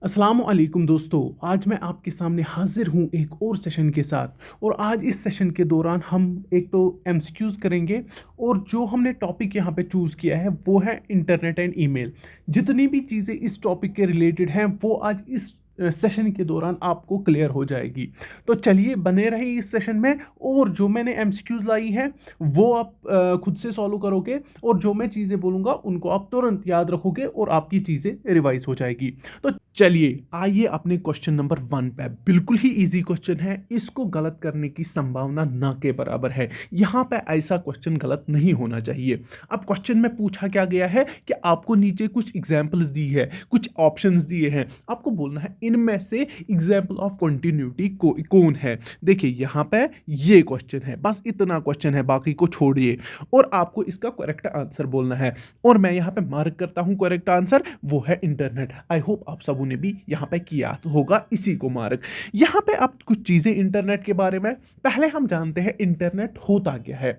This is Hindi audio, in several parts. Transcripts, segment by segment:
अस्सलाम वालेकुम दोस्तों। आज मैं आपके सामने हाजिर हूँ एक और सेशन के साथ। और आज इस सेशन के दौरान हम एक तो एमसीक्यूज़ करेंगे, और जो हमने टॉपिक यहाँ पे चूज़ किया है वो है इंटरनेट एंड ईमेल। जितनी भी चीज़ें इस टॉपिक के रिलेटेड हैं वो आज इस सेशन के दौरान आपको क्लियर हो जाएगी। तो चलिए बने रहिए इस सेशन में, और जो मैंने एमसीक्यूज़ लाई हैं वो आप खुद से सॉल्व करोगे, और जो मैं चीज़ें बोलूँगा उनको आप तुरंत याद रखोगे और आपकी चीज़ें रिवाइज हो जाएगी। तो चलिए आइए अपने क्वेश्चन नंबर 1 पे। बिल्कुल ही इजी क्वेश्चन है, इसको गलत करने की संभावना ना के बराबर है। यहाँ पे ऐसा क्वेश्चन गलत नहीं होना चाहिए। अब क्वेश्चन में पूछा क्या गया है कि आपको नीचे कुछ एग्जांपल्स दी है, कुछ ऑप्शंस दिए हैं, आपको बोलना है इनमें से एग्जांपल ऑफ कंटिन्यूटी कौन है। देखिए यहाँ पे ये क्वेश्चन है, बस इतना क्वेश्चन है, बाकी को छोड़िए और आपको इसका करेक्ट आंसर बोलना है। और मैं यहाँ पे मार्क करता हूँ करेक्ट आंसर, वो है इंटरनेट। आई होप आप सबों ने भी यहाँ पे किया तो होगा इसी को मार्क। यहाँ पे आप कुछ चीजें इंटरनेट के बारे में, पहले हम जानते हैं इंटरनेट होता क्या है।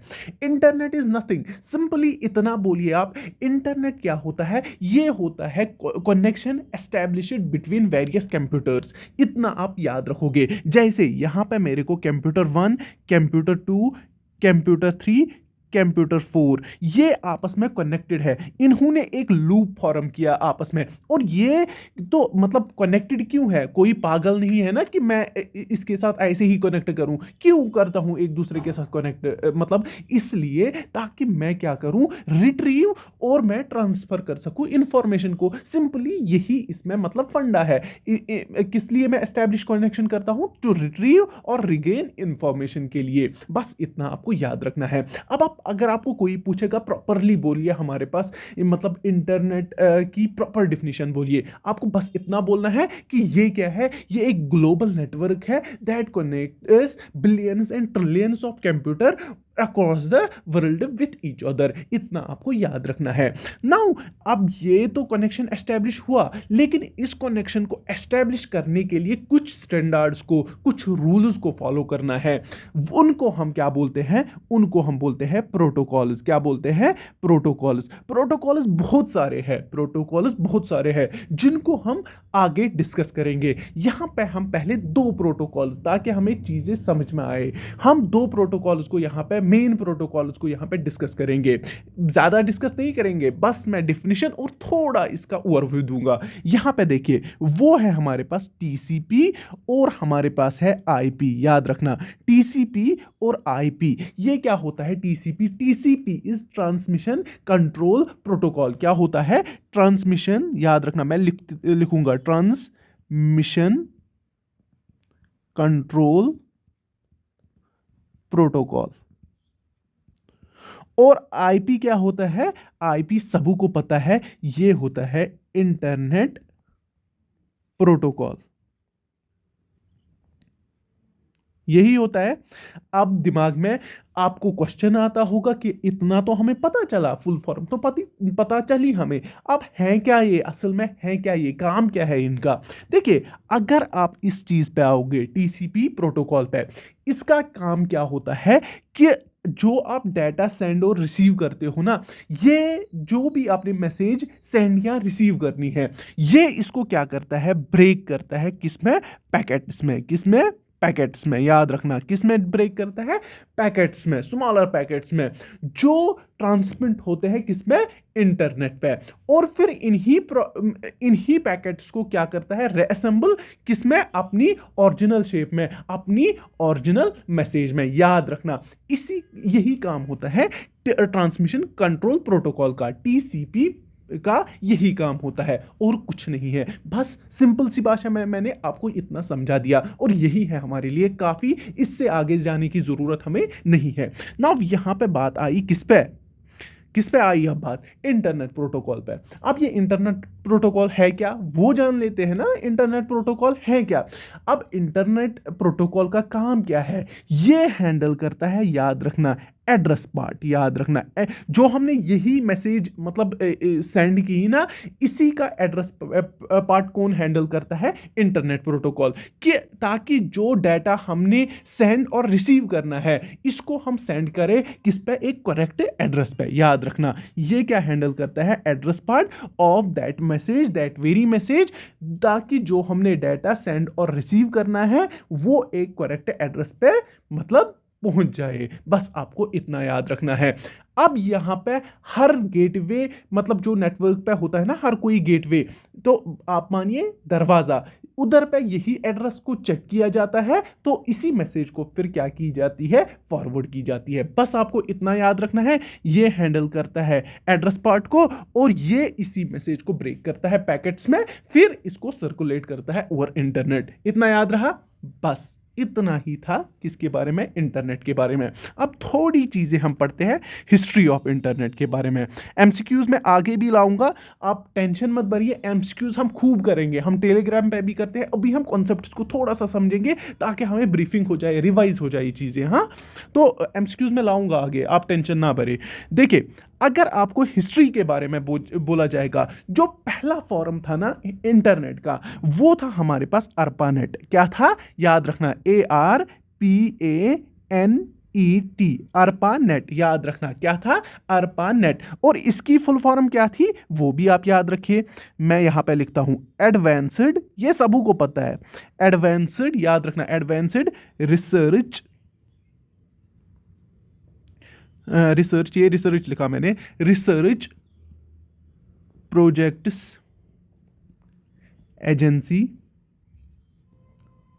इंटरनेट इज नथिंग, सिंपली इतना बोलिए आप, इंटरनेट क्या होता है, ये होता है connection established between various computers. इतना आप याद रखोगे। जैसे यहाँ पे मेरे को कंप्यूटर 1, कंप्यूटर 2, कंप्यूटर 3, कंप्यूटर 4 ये आपस में कनेक्टेड है। इन्होंने एक लूप फॉर्म किया आपस में, और ये तो मतलब कनेक्टेड क्यों है, कोई पागल नहीं है ना कि मैं इसके साथ ऐसे ही कनेक्ट करूं। क्यों करता हूं एक दूसरे के साथ कनेक्ट, मतलब इसलिए ताकि मैं क्या करूं, रिट्रीव और मैं ट्रांसफर कर सकूं इंफॉर्मेशन को। सिंपली यही इसमें मतलब फंडा है। किस लिए मैं एस्टैब्लिश कनेक्शन करता हूं, टू रिट्रीव और रिगेन इंफॉर्मेशन के लिए। बस इतना आपको याद रखना है। अब आप अगर आपको कोई पूछेगा प्रॉपरली बोलिए हमारे पास, मतलब इंटरनेट की प्रॉपर डिफिनीशन बोलिए, आपको बस इतना बोलना है कि ये क्या है, ये एक ग्लोबल नेटवर्क है that connects billions and trillions of computer across the world with each other. इतना आपको याद रखना है। नाउ अब ये तो कनेक्शन एस्टेब्लिश हुआ, लेकिन इस कनेक्शन को एस्टेब्लिश करने के लिए कुछ स्टैंडर्ड्स को, कुछ रूल्स को फॉलो करना है। उनको हम क्या बोलते हैं, उनको हम बोलते हैं प्रोटोकॉल्स। क्या बोलते हैं, प्रोटोकॉल्स। प्रोटोकॉल्स बहुत सारे हैं, प्रोटोकॉल्स बहुत सारे हैं जिनको हम आगे डिस्कस करेंगे। यहां पे हम पहले दो प्रोटोकॉल्स, ताकि हमें चीजें समझ में आए, हम दो प्रोटोकॉल्स को यहां पे, मेन प्रोटोकॉल्स को यहां पे डिस्कस करेंगे। ज्यादा डिस्कस नहीं करेंगे, बस मैं डिफिनेशन और थोड़ा इसका ओवरव्यू दूंगा। यहां पे देखिए, वो है हमारे पास टीसीपी और हमारे पास है आईपी। याद रखना, टीसीपी और आईपी। ये क्या होता है TCP, TCP is transmission control protocol. क्या होता है, ट्रांसमिशन, याद रखना मैं लिखूंगा ट्रांसमिशन कंट्रोल प्रोटोकॉल। और आईपी क्या होता है, आईपी सबू को पता है, ये होता है इंटरनेट प्रोटोकॉल। यही होता है। अब दिमाग में आपको क्वेश्चन आता होगा कि इतना तो हमें पता चला, फुल फॉर्म तो पता चली हमें, अब है क्या ये, असल में है क्या ये, काम क्या है इनका। देखिए, अगर आप इस चीज पे आओगे, टीसीपी प्रोटोकॉल पे, इसका काम क्या होता है कि जो आप डाटा सेंड और रिसीव करते हो ना, ये जो भी आपने मैसेज सेंड या रिसीव करनी है, ये इसको क्या करता है, ब्रेक करता है। किसमें, पैकेट्स में। किसमें, पैकेट्स में। याद रखना, किस में ब्रेक करता है, पैकेट्स में, स्मॉलर पैकेट्स में, जो ट्रांसमिट होते हैं किसमें, इंटरनेट पे। और फिर इन्हीं पैकेट्स को क्या करता है, रीअसेंबल किसमें, अपनी ओरिजिनल शेप में, अपनी ओरिजिनल मैसेज में। याद रखना, इसी यही काम होता है ट्रांसमिशन कंट्रोल प्रोटोकॉल का, टीसीपी का यही काम होता है, और कुछ नहीं है। बस सिंपल सी भाषा में मैंने आपको इतना समझा दिया, और यही है हमारे लिए काफी, इससे आगे जाने की जरूरत हमें नहीं है। नाउ यहां पे बात आई किस पे आई, अब बात इंटरनेट प्रोटोकॉल पे। अब ये इंटरनेट प्रोटोकॉल है क्या, वो जान लेते हैं ना, इंटरनेट प्रोटोकॉल है क्या। अब इंटरनेट प्रोटोकॉल का काम क्या है, ये हैंडल करता है, याद रखना, एड्रेस पार्ट, याद रखना जो हमने यही मैसेज मतलब सेंड की ना, इसी का एड्रेस पार्ट कौन हैंडल करता है? Internet protocol. कि ताकि जो डाटा हमने सेंड और रिसीव करना है इसको हम सेंड करें किस पे? एक करेक्ट एड्रेस पे। याद रखना ये क्या हैंडल करता है? Address part of that message, that very message, ताकि जो हमने डाटा सेंड और रिसीव करना है वो एक करेक्ट एड्रेस पे मतलब पहुंच जाए। बस आपको इतना याद रखना है। अब यहां पे हर गेटवे मतलब जो नेटवर्क पे होता है ना, हर कोई गेटवे, तो आप मानिए दरवाजा, उधर पे यही एड्रेस को चेक किया जाता है, तो इसी मैसेज को फिर क्या की जाती है? फॉरवर्ड की जाती है। बस आपको इतना याद रखना है, ये हैंडल करता है एड्रेस पार्ट को, और ये इसी मैसेज को ब्रेक करता है पैकेट्स में, फिर इसको सर्कुलेट करता है ओवर इंटरनेट। इतना याद रहा? बस इतना ही था किसके बारे में? इंटरनेट के बारे में। अब थोड़ी चीजें हम पढ़ते हैं हिस्ट्री ऑफ इंटरनेट के बारे में। एमसीक्यूज में आगे भी लाऊंगा, आप टेंशन मत भरिए, एमसीक्यूज हम खूब करेंगे, हम टेलीग्राम पे भी करते हैं। अभी हम कॉन्सेप्ट्स को थोड़ा सा समझेंगे ताकि हमें ब्रीफिंग हो जाए, रिवाइज हो जाए चीजें। हाँ, तो एमसीक्यूज में लाऊंगा आगे, आप टेंशन ना भरे। देखिए, अगर आपको हिस्ट्री के बारे में बोला जाएगा, जो पहला फॉरम था ना इंटरनेट का, वो था हमारे पास अर्पानेट। क्या था? याद रखना, ARPANET, अर्पानेट। याद रखना क्या था? अर्पानेट। और इसकी फुल फॉर्म क्या थी वो भी आप याद रखिए। मैं यहां पे लिखता हूं एडवांस्ड, ये सबों को पता है। एडवांस्ड, याद रखना, एडवांस्ड रिसर्च, ये रिसर्च लिखा मैंने, रिसर्च प्रोजेक्ट्स एजेंसी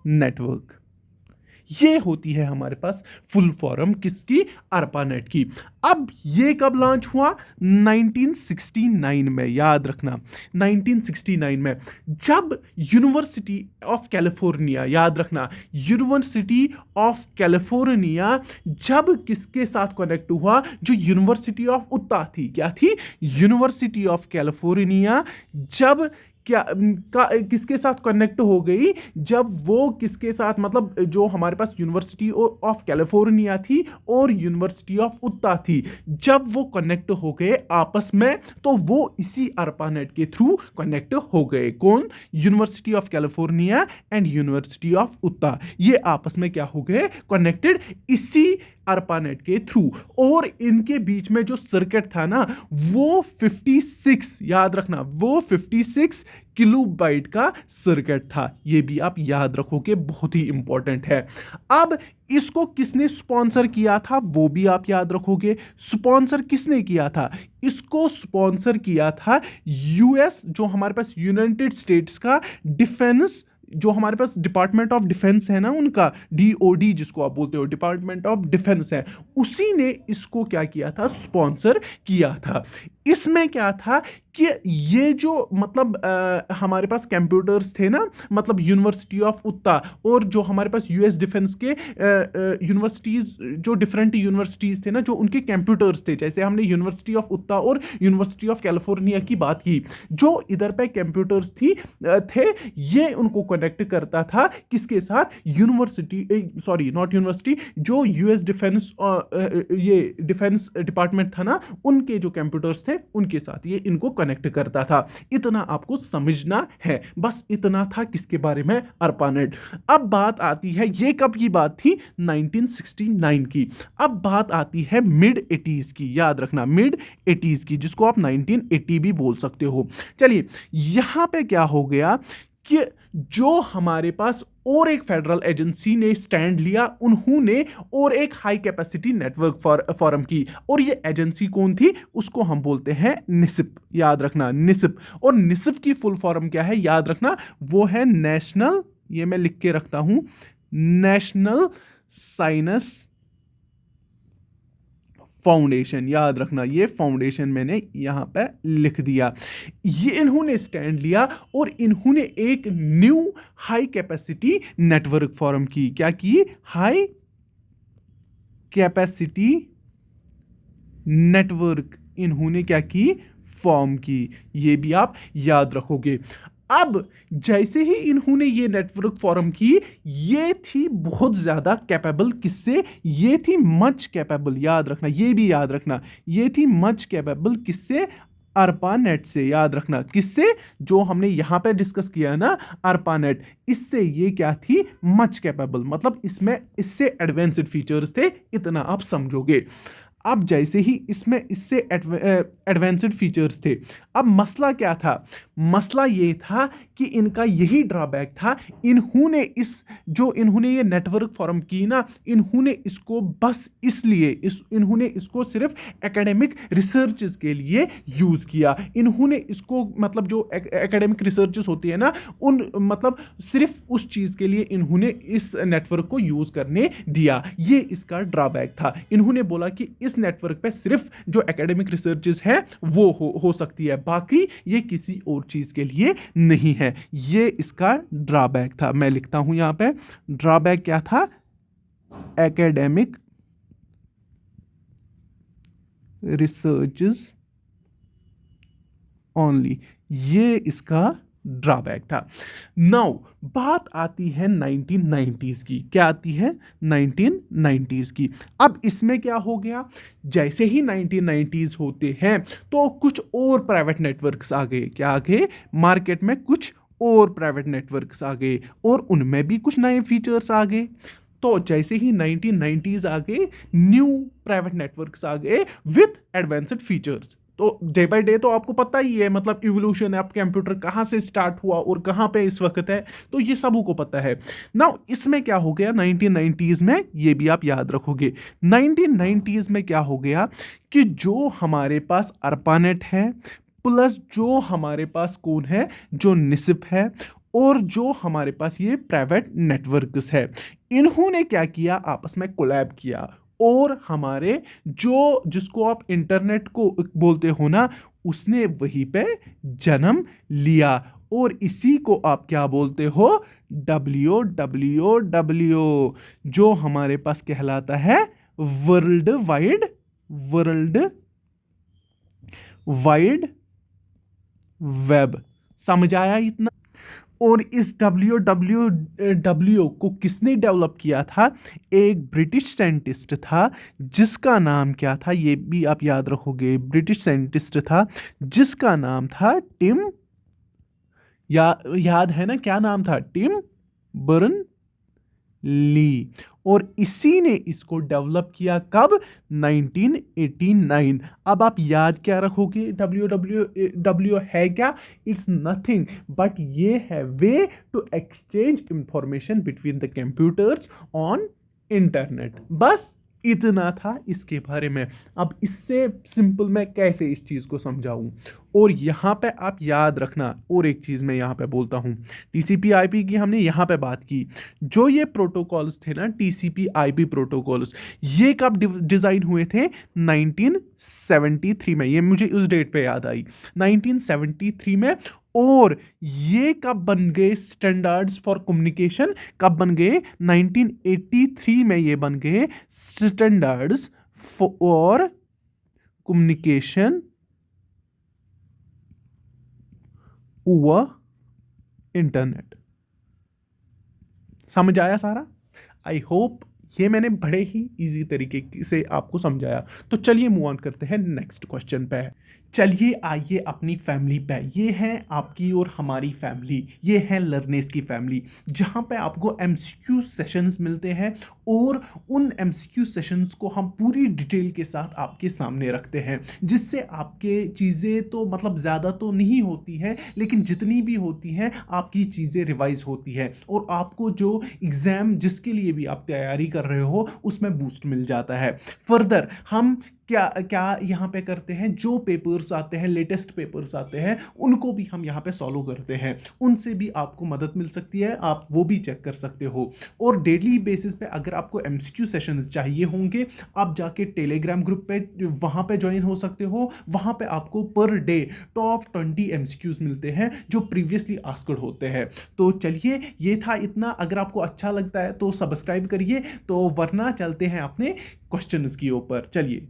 नेटवर्क। ये होती है हमारे पास फुल फॉर्म किसकी? अर्पानेट की। अब ये कब लॉन्च हुआ? 1969 में। याद रखना 1969 में, जब यूनिवर्सिटी ऑफ कैलिफोर्निया, याद रखना यूनिवर्सिटी ऑफ कैलिफोर्निया, जब किसके साथ कनेक्ट हुआ? जो यूनिवर्सिटी ऑफ उत्ता थी। क्या थी? यूनिवर्सिटी ऑफ कैलिफोर्निया जब किसके साथ कनेक्ट हो गई? जब वो किसके साथ मतलब जो हमारे पास यूनिवर्सिटी ऑफ कैलिफोर्निया थी और यूनिवर्सिटी ऑफ उत्ता थी, जब वो कनेक्ट हो गए आपस में, तो वो इसी अर्पानेट के थ्रू कनेक्ट हो गए। कौन? University of California and university of उत्ता, ये आपस में क्या हो गए? कनेक्टेड, इसी अर्पानेट के थ्रू। और इनके बीच में जो सर्किट था ना, वो 56, याद रखना, वो 56 किलोबाइट का सर्किट था। ये भी आप याद रखोगे, बहुत ही इंपॉर्टेंट है। अब इसको किसने स्पॉन्सर किया था वो भी आप याद रखोगे। स्पॉन्सर किसने किया था? इसको स्पॉन्सर किया था यूएस, जो हमारे पास यूनाइटेड स्टेट्स का डिफेंस, जो हमारे पास डिपार्टमेंट ऑफ डिफेंस है ना, उनका डीओडी जिसको आप बोलते हो, डिपार्टमेंट ऑफ डिफेंस है, उसी ने इसको क्या किया था? स्पॉन्सर किया था। इसमें क्या था कि ये जो मतलब हमारे पास कंप्यूटर्स थे ना, मतलब यूनिवर्सिटी ऑफ उत्ता और जो हमारे पास यूएस डिफेंस के यूनिवर्सिटीज, जो डिफरेंट यूनिवर्सिटीज थे ना, जो उनके कंप्यूटर्स थे, जैसे हमने यूनिवर्सिटी ऑफ उत्ता और यूनिवर्सिटी ऑफ कैलिफोर्निया की बात की, जो इधर पे कंप्यूटर्स थे, ये उनको कनेक्ट करता था किसके साथ? यूनिवर्सिटी, सॉरी नॉट यूनिवर्सिटी, जो यूएस डिफेंस ये डिफेंस डिपार्टमेंट था ना, उनके जो कंप्यूटर्स थे उनके साथ ये इनको कनेक्ट करता था। इतना आपको समझना है, बस इतना था किसके बारे में? अर्पानेट। अब बात आती है, ये कब की बात थी? 1969 की। अब बात आती है मिड 80s की। याद रखना मिड 80s की, जिसको आप 1980 भी बोल सकते हो। चलिए, यहां पे क्या हो गया कि जो हमारे पास और एक फेडरल एजेंसी ने स्टैंड लिया, उन्होंने और एक हाई कैपेसिटी नेटवर्क फॉरम की, और ये एजेंसी कौन थी? उसको हम बोलते हैं निसिप। याद रखना निसिप। और निसिप की फुल फॉर्म क्या है? याद रखना वो है नेशनल, ये मैं लिख के रखता हूं, नेशनल साइंस फाउंडेशन। याद रखना ये फाउंडेशन मैंने यहां पे लिख दिया। ये इन्होंने स्टैंड लिया और इन्होंने एक new high capacity network forum की। क्या की? हाई कैपेसिटी नेटवर्क इन्होंने क्या की? फॉर्म की। ये भी आप याद रखोगे। अब जैसे ही इन्होंने ये नेटवर्क फॉर्म की, ये थी बहुत ज़्यादा कैपेबल। किससे? ये थी मच कैपेबल, याद रखना, ये भी याद रखना, ये थी मच कैपेबल। किससे? ARPANET से। याद रखना किससे? जो हमने यहां पे डिस्कस किया है ना, ARPANET, इससे ये क्या थी? मच कैपेबल, मतलब इसमें इससे एडवांस्ड फीचर्स थे, इतना आप समझोगे। अब जैसे ही इसमें इससे एडवांस्ड फीचर्स थे, अब मसला क्या था? मसला ये था कि इनका यही ड्रॉबैक था, इन्होंने ये नेटवर्क फॉर्म की ना, इन्होंने इसको बस इसलिए इन्होंने इसको सिर्फ एकेडमिक रिसर्चेस के लिए यूज किया। इन्होंने इसको मतलब जो एकेडमिक रिसर्चेस होती है ना, उन मतलब सिर्फ उस चीज के लिए इन्होंने इस नेटवर्क को यूज करने दिया। ये इसका ड्रॉबैक था। इन्होंने बोला कि इस नेटवर्क पे सिर्फ जो एकेडमिक रिसर्चेस है वो हो सकती है, बाकी ये किसी और चीज के लिए नहीं है। ये इसका ड्रॉबैक था। मैं लिखता हूं यहां पे, ड्रॉबैक क्या था? एकेडमिक रिसर्चेस ओनली, ये इसका ड्रॉबैक था। नाउ बात आती है 1990s की। क्या आती है? 1990s की। अब इसमें क्या हो गया? जैसे ही 1990s होते हैं तो कुछ और प्राइवेट नेटवर्क्स आ गए। क्या आ गए? मार्केट में कुछ और प्राइवेट नेटवर्क्स आ गए और उनमें भी कुछ नए फीचर्स आ गए। तो जैसे ही 1990s आ गए, न्यू प्राइवेट नेटवर्क्स आ गए विथ एडवांस्ड फीचर्स। तो डे बाय डे तो आपको पता ही है, मतलब इवोल्यूशन है, आप कंप्यूटर कहां से स्टार्ट हुआ और कहां पे इस वक्त है, तो ये सबको पता है। नाउ इसमें क्या हो गया 1990s में, ये भी आप याद रखोगे। 1990s में क्या हो गया कि जो हमारे पास ARPANET है, प्लस जो हमारे पास कौन है? जो निसिप है, और जो हमारे पास ये प्राइवेट नेटवर्क्स है, इन्होंने क्या किया? आपस में कोलैब किया और हमारे जो जिसको आप इंटरनेट को बोलते हो ना, उसने वहीं पे जन्म लिया। और इसी को आप क्या बोलते हो? WWW, जो हमारे पास कहलाता है वर्ल्ड वाइड वेब। समझ आया इतना? और इस WWW को किसने डेवलप किया था? एक ब्रिटिश साइंटिस्ट था, जिसका नाम क्या था? ये भी आप याद रखोगे। ब्रिटिश साइंटिस्ट था जिसका नाम था टिम, याद है ना क्या नाम था? टिम बर्न ली। और इसी ने इसको डेवलप किया कब? 1989। अब आप याद क्या रखोगे? WWW है क्या? इट्स नथिंग बट ये है way to exchange information between the computers on internet. बस इतना था इसके बारे में। अब इससे सिंपल मैं कैसे इस चीज को समझाऊं? और यहां पे आप याद रखना, और एक चीज मैं यहां पे बोलता हूं, TCP IP की हमने यहां पे बात की। जो ये प्रोटोकॉल्स थे ना, TCP IP प्रोटोकॉल्स, ये कब डिजाइन हुए थे? 1973 में। ये मुझे उस डेट पे याद आई, 1973 में। और ये कब बन गए स्टैंडर्ड्स फॉर कम्युनिकेशन? कब बन गए? 1983 में ये बन गए standards for communication over internet. समझ आया सारा? आई होप ये मैंने बड़े ही इजी तरीके से आपको समझाया। तो चलिए मूव ऑन करते हैं नेक्स्ट क्वेश्चन पे। चलिए आइए अपनी फैमिली पे। ये है आपकी और हमारी फैमिली, ये है लर्नेस की फैमिली, जहाँ पे आपको MCQ सेशंस मिलते हैं और उन MCQ सेशंस को हम पूरी डिटेल के साथ आपके सामने रखते हैं, जिससे आपके चीज़ें तो मतलब ज़्यादा तो नहीं होती हैं, लेकिन जितनी भी होती हैं आपकी चीज़ें रिवाइज होती है और आपको जो एग्ज़ाम जिसके लिए भी आप तैयारी कर रहे हो उसमें बूस्ट मिल जाता है। फर्दर हम क्या क्या यहाँ पे करते हैं? जो पेपर्स आते हैं, लेटेस्ट पेपर्स आते हैं, उनको भी हम यहाँ पे सॉल्व करते हैं। उनसे भी आपको मदद मिल सकती है, आप वो भी चेक कर सकते हो। और डेली बेसिस पे अगर आपको MCQ सेशंस चाहिए होंगे, आप जाके टेलीग्राम ग्रुप पे वहाँ पे ज्वाइन हो सकते हो। वहाँ पे आपको पर डे टॉप 20 MCQs मिलते हैं जो प्रीवियसली आस्क्ड होते हैं। तो चलिए ये था इतना। अगर आपको अच्छा लगता है तो सब्सक्राइब करिए, तो वरना चलते हैं अपने क्वेश्चंस की ऊपर। चलिए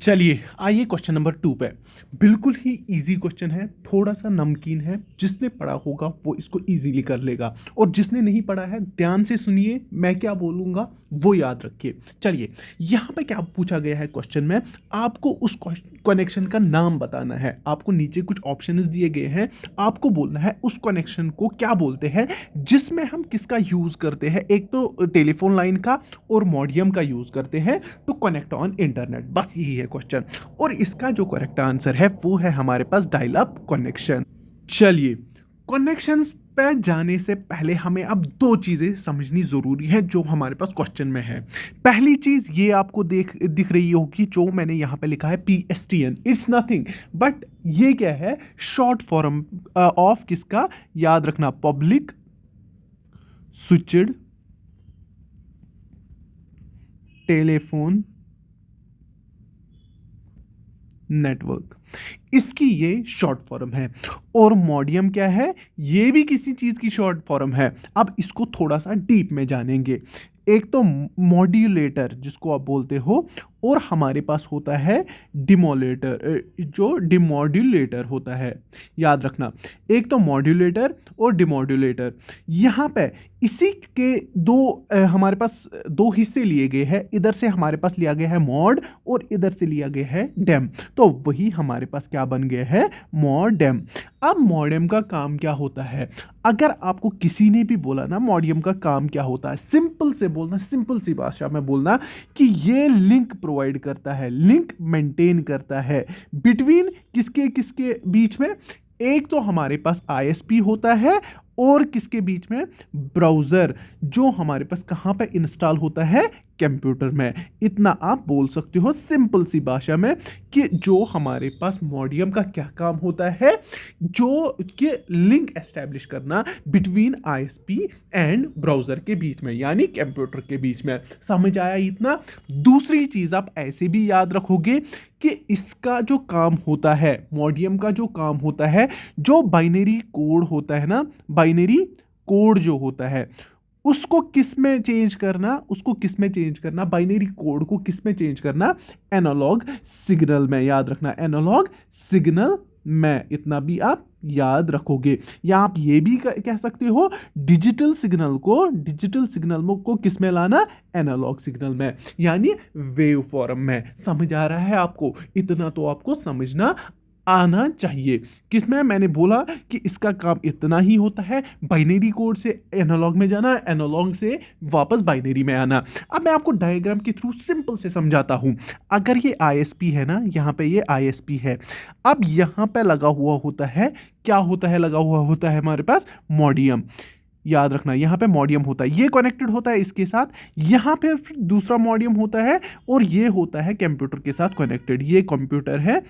चलिए आइए क्वेश्चन नंबर 2 पे। बिल्कुल ही इजी क्वेश्चन है, थोड़ा सा नमकीन है। जिसने पढ़ा होगा वो इसको इजीली कर लेगा, और जिसने नहीं पढ़ा है ध्यान से सुनिए, मैं क्या बोलूँगा वो याद रखिए। चलिए, यहाँ पे क्या पूछा गया है क्वेश्चन में, आपको उस कनेक्शन का नाम बताना है। आपको नीचे कुछ ऑप्शंस दिए गए हैं, आपको बोलना है उस कनेक्शन को क्या बोलते हैं जिसमें हम किसका यूज़ करते हैं। एक तो टेलीफोन लाइन का और मॉडियम का यूज़ करते हैं टू कनेक्ट ऑन इंटरनेट। बस यही है क्वेश्चन, और इसका जो करेक्ट आंसर है वो है हमारे पास डायल अप कनेक्शन। चलिए, कनेक्शंस पे जाने से पहले हमें अब दो चीज़ें समझनी ज़रूरी है जो हमारे पास क्वेश्चन में है। पहली चीज़ ये आपको दिख रही होगी, जो मैंने यहाँ पे लिखा है PSTN। इट्स नथिंग बट ये क्या है, शॉर्ट फॉर्म ऑफ किसका, याद रखना, पब्लिक स्विच्ड टेलीफोन नेटवर्क। इसकी ये शॉर्ट फॉर्म है। और मॉडियम क्या है, ये भी किसी चीज़ की शॉर्ट फॉर्म है। अब इसको थोड़ा सा डीप में जानेंगे। एक तो मॉड्यूलेटर जिसको आप बोलते हो, और हमारे पास होता है डिमोलेटर, जो डिमोड्यूलेटर होता है। याद रखना, एक तो मॉड्यूलेटर और डिमोड्यूलेटर। यहाँ पे इसी के दो हमारे पास दो हिस्से लिए गए हैं। इधर से हमारे पास लिया गया है मॉड, और इधर से लिया गया है डेम। तो वही हमारे पास क्या बन गया है, मॉडेम। अब मॉडेम का काम क्या होता है, अगर आपको किसी ने भी बोला ना मॉडियम का काम क्या होता है, सिंपल से बोलना, सिंपल सी भाषा में बोलना कि ये लिंक प्रोवाइड करता है, लिंक मेंटेन करता है बिटवीन किसके किसके बीच में। एक तो हमारे पास ISP होता है, और किसके बीच में, ब्राउज़र, जो हमारे पास कहाँ पे इंस्टॉल होता है, कंप्यूटर में। इतना आप बोल सकते हो सिंपल सी भाषा में कि जो हमारे पास मॉडियम का क्या काम होता है, जो कि लिंक एस्टेब्लिश करना बिटवीन ISP एंड ब्राउज़र के बीच में, यानी कंप्यूटर के बीच में। समझ आया इतना। दूसरी चीज़ आप ऐसे भी याद रखोगे कि इसका जो काम होता है, मॉडियम का जो काम होता है, जो बाइनरी कोड होता है ना, बाइनरी कोड जो होता है, उसको किस में चेंज करना, उसको किस में चेंज करना, बाइनरी कोड को किस में चेंज करना, एनालॉग सिग्नल में। याद रखना, एनालॉग सिग्नल में। इतना भी आप याद रखोगे। या आप ये भी कह सकते हो डिजिटल सिग्नल को किस में लाना, एनालॉग सिग्नल में, यानी वेव फॉर्म में। समझ आ रहा है आपको, इतना तो आपको समझना आना चाहिए। किसमें, मैंने बोला कि इसका काम इतना ही होता है, बाइनरी कोड से एनालॉग में जाना, एनालॉग से वापस बाइनरी में आना। अब मैं आपको डायग्राम के थ्रू सिंपल से समझाता हूं। अगर ये ISP है ना, यहां पे ये ISP है। अब यहां पे लगा हुआ होता है, क्या होता है, लगा हुआ होता है हमारे पास मॉडियम। याद रखना, यहाँ पे मॉडियम होता है, ये कनेक्टेड होता है इसके साथ, यहाँ पे फिर दूसरा मॉडियम होता है, और ये होता है कंप्यूटर के साथ कनेक्टेड। ये कंप्यूटर है,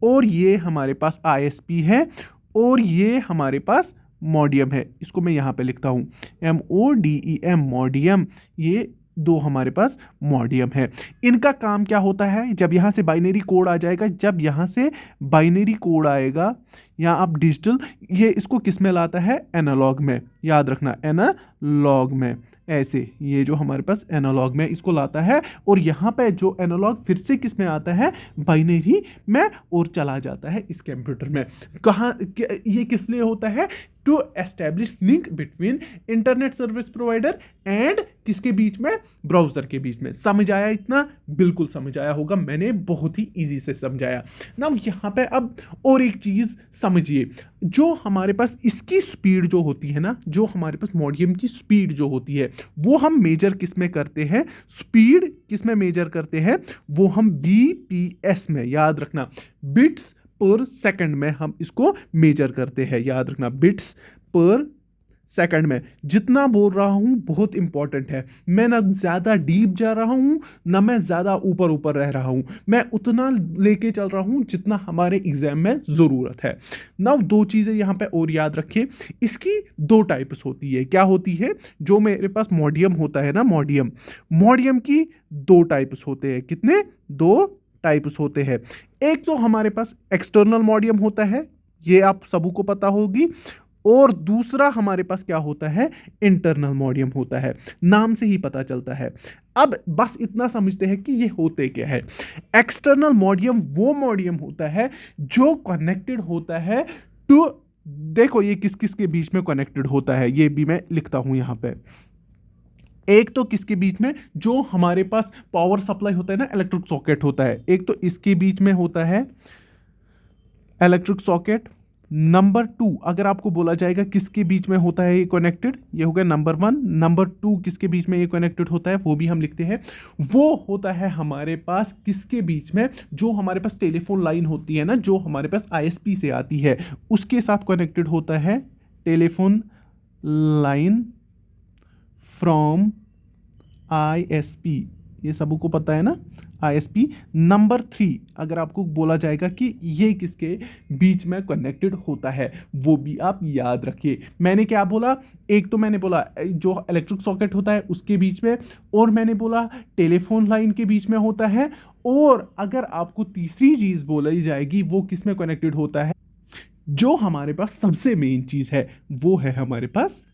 और ये हमारे पास ISP है, और ये हमारे पास मॉडियम है। इसको मैं यहाँ पे लिखता हूँ MODEM, मॉडियम। ये दो हमारे पास मॉडियम है। इनका काम क्या होता है, जब यहाँ से बाइनरी कोड आ जाएगा, जब यहाँ से बाइनरी कोड आएगा, यहाँ आप डिजिटल, ये इसको किस में लाता है, एनालॉग में। याद रखना, एनालॉग में। ऐसे ये जो हमारे पास एनालॉग में इसको लाता है, और यहाँ पे जो एनालॉग फिर से किस में आता है, बाइनरी में, और चला जाता है इस कंप्यूटर में। कहाँ, ये किस लिए होता है, to establish link between internet service provider and किसके बीच में, ब्राउज़र के बीच में। समझ आया इतना, बिल्कुल समझ आया होगा, मैंने बहुत ही इजी से समझाया ना। यहाँ पे अब और एक चीज़ समझिए, जो हमारे पास इसकी स्पीड जो होती है ना, जो हमारे पास मॉडियम की स्पीड जो होती है, वो हम मेजर किस में करते हैं, स्पीड किस में मेजर करते हैं, वो हम BPS में। याद रखना, बिट्स पर सेकंड में हम इसको मेजर करते हैं। याद रखना, बिट्स पर सेकंड में। जितना बोल रहा हूं बहुत इंपॉर्टेंट है, मैं ना ज़्यादा डीप जा रहा हूं, ना मैं ज़्यादा ऊपर ऊपर रह रहा हूं, मैं उतना लेके चल रहा हूं जितना हमारे एग्जाम में ज़रूरत है ना। दो चीज़ें यहाँ पे और याद रखिए, इसकी दो टाइप्स होती है। क्या होती है, जो मेरे पास मॉडियम होता है ना, मॉडियम की दो टाइप्स होते हैं। कितने, दो टाइप्स होते हैं। एक तो हमारे पास एक्सटर्नल मॉडियम होता है, ये आप सबको पता होगी, और दूसरा हमारे पास क्या होता है, इंटरनल मॉडियम होता है। नाम से ही पता चलता है। अब बस इतना समझते हैं कि ये होते क्या है। एक्सटर्नल मॉडियम वो मॉडियम होता है जो कनेक्टेड होता है टू, देखो ये किस किस के बीच में कनेक्टेड होता है, ये भी मैं लिखता हूं यहां पे। एक तो किसके बीच में, जो हमारे पास पावर सप्लाई होता है ना, इलेक्ट्रिक सॉकेट होता है, एक तो इसके बीच में होता है इलेक्ट्रिक सॉकेट। नंबर टू, अगर आपको बोला जाएगा किसके बीच में होता है ये कनेक्टेड, ये हो गया नंबर वन। नंबर टू किसके बीच में ये कनेक्टेड होता है, वो भी हम लिखते हैं। वो होता है हमारे पास किसके बीच में, जो हमारे पास टेलीफोन लाइन होती है ना, जो हमारे पास आईएसपी से आती है, उसके साथ कनेक्टेड होता है टेलीफोन लाइन फ्रॉम आईएसपी। ये सबको पता है ना, आईएसपी। नंबर थ्री, अगर आपको बोला जाएगा कि ये किसके बीच में कनेक्टेड होता है, वो भी आप याद रखिए। मैंने क्या बोला, एक तो मैंने बोला जो इलेक्ट्रिक सॉकेट होता है उसके बीच में, और मैंने बोला टेलीफोन लाइन के बीच में होता है, और अगर आपको तीसरी चीज बोली जाएगी वो किस में कनेक्टेड होता है, जो हमारे पास सबसे मेन चीज है, वो है हमारे पास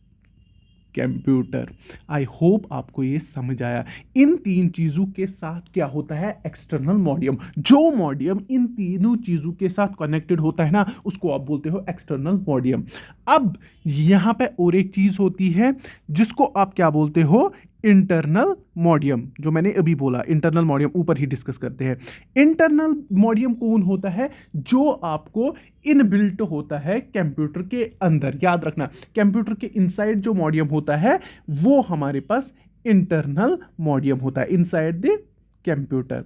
कंप्यूटर। आई होप आपको ये समझ आया। इन तीन चीजों के साथ क्या होता है, एक्सटर्नल मॉडियम। जो मॉडियम इन तीनों चीजों के साथ कनेक्टेड होता है ना, उसको आप बोलते हो एक्सटर्नल मॉडियम। अब यहां पे और एक चीज होती है जिसको आप क्या बोलते हो, इंटरनल मॉडियम। जो मैंने अभी बोला इंटरनल मॉडियम, ऊपर ही डिस्कस करते हैं। इंटरनल मॉडियम कौन होता है, जो आपको इनबिल्ट होता है कंप्यूटर के अंदर। याद रखना, कंप्यूटर के इनसाइड जो मॉडियम होता है वो हमारे पास इंटरनल मॉडियम होता है, इनसाइड द कंप्यूटर।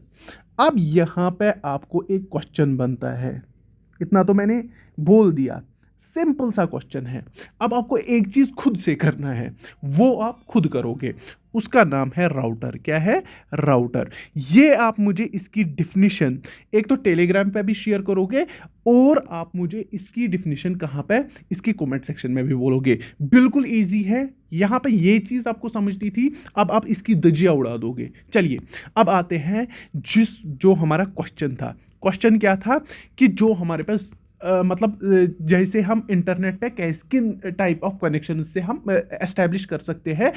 अब यहां पे आपको एक क्वेश्चन बनता है, इतना तो मैंने बोल दिया, सिंपल सा क्वेश्चन है। अब आपको एक चीज खुद से करना है, वो आप खुद करोगे, उसका नाम है राउटर। क्या है, राउटर। ये आप मुझे इसकी डिफिनीशन एक तो टेलीग्राम पे भी शेयर करोगे, और आप मुझे इसकी डिफिनीशन कहां पे, इसकी कमेंट सेक्शन में भी बोलोगे। बिल्कुल इजी है, यहां पे ये चीज आपको समझनी थी, अब आप इसकी दजिया उड़ा दोगे। चलिए अब आते हैं जो हमारा क्वेश्चन था। क्वेश्चन क्या था कि जो हमारे पास मतलब जैसे हम इंटरनेट पे किन टाइप ऑफ कनेक्शन से हम एस्टेब्लिश कर सकते हैं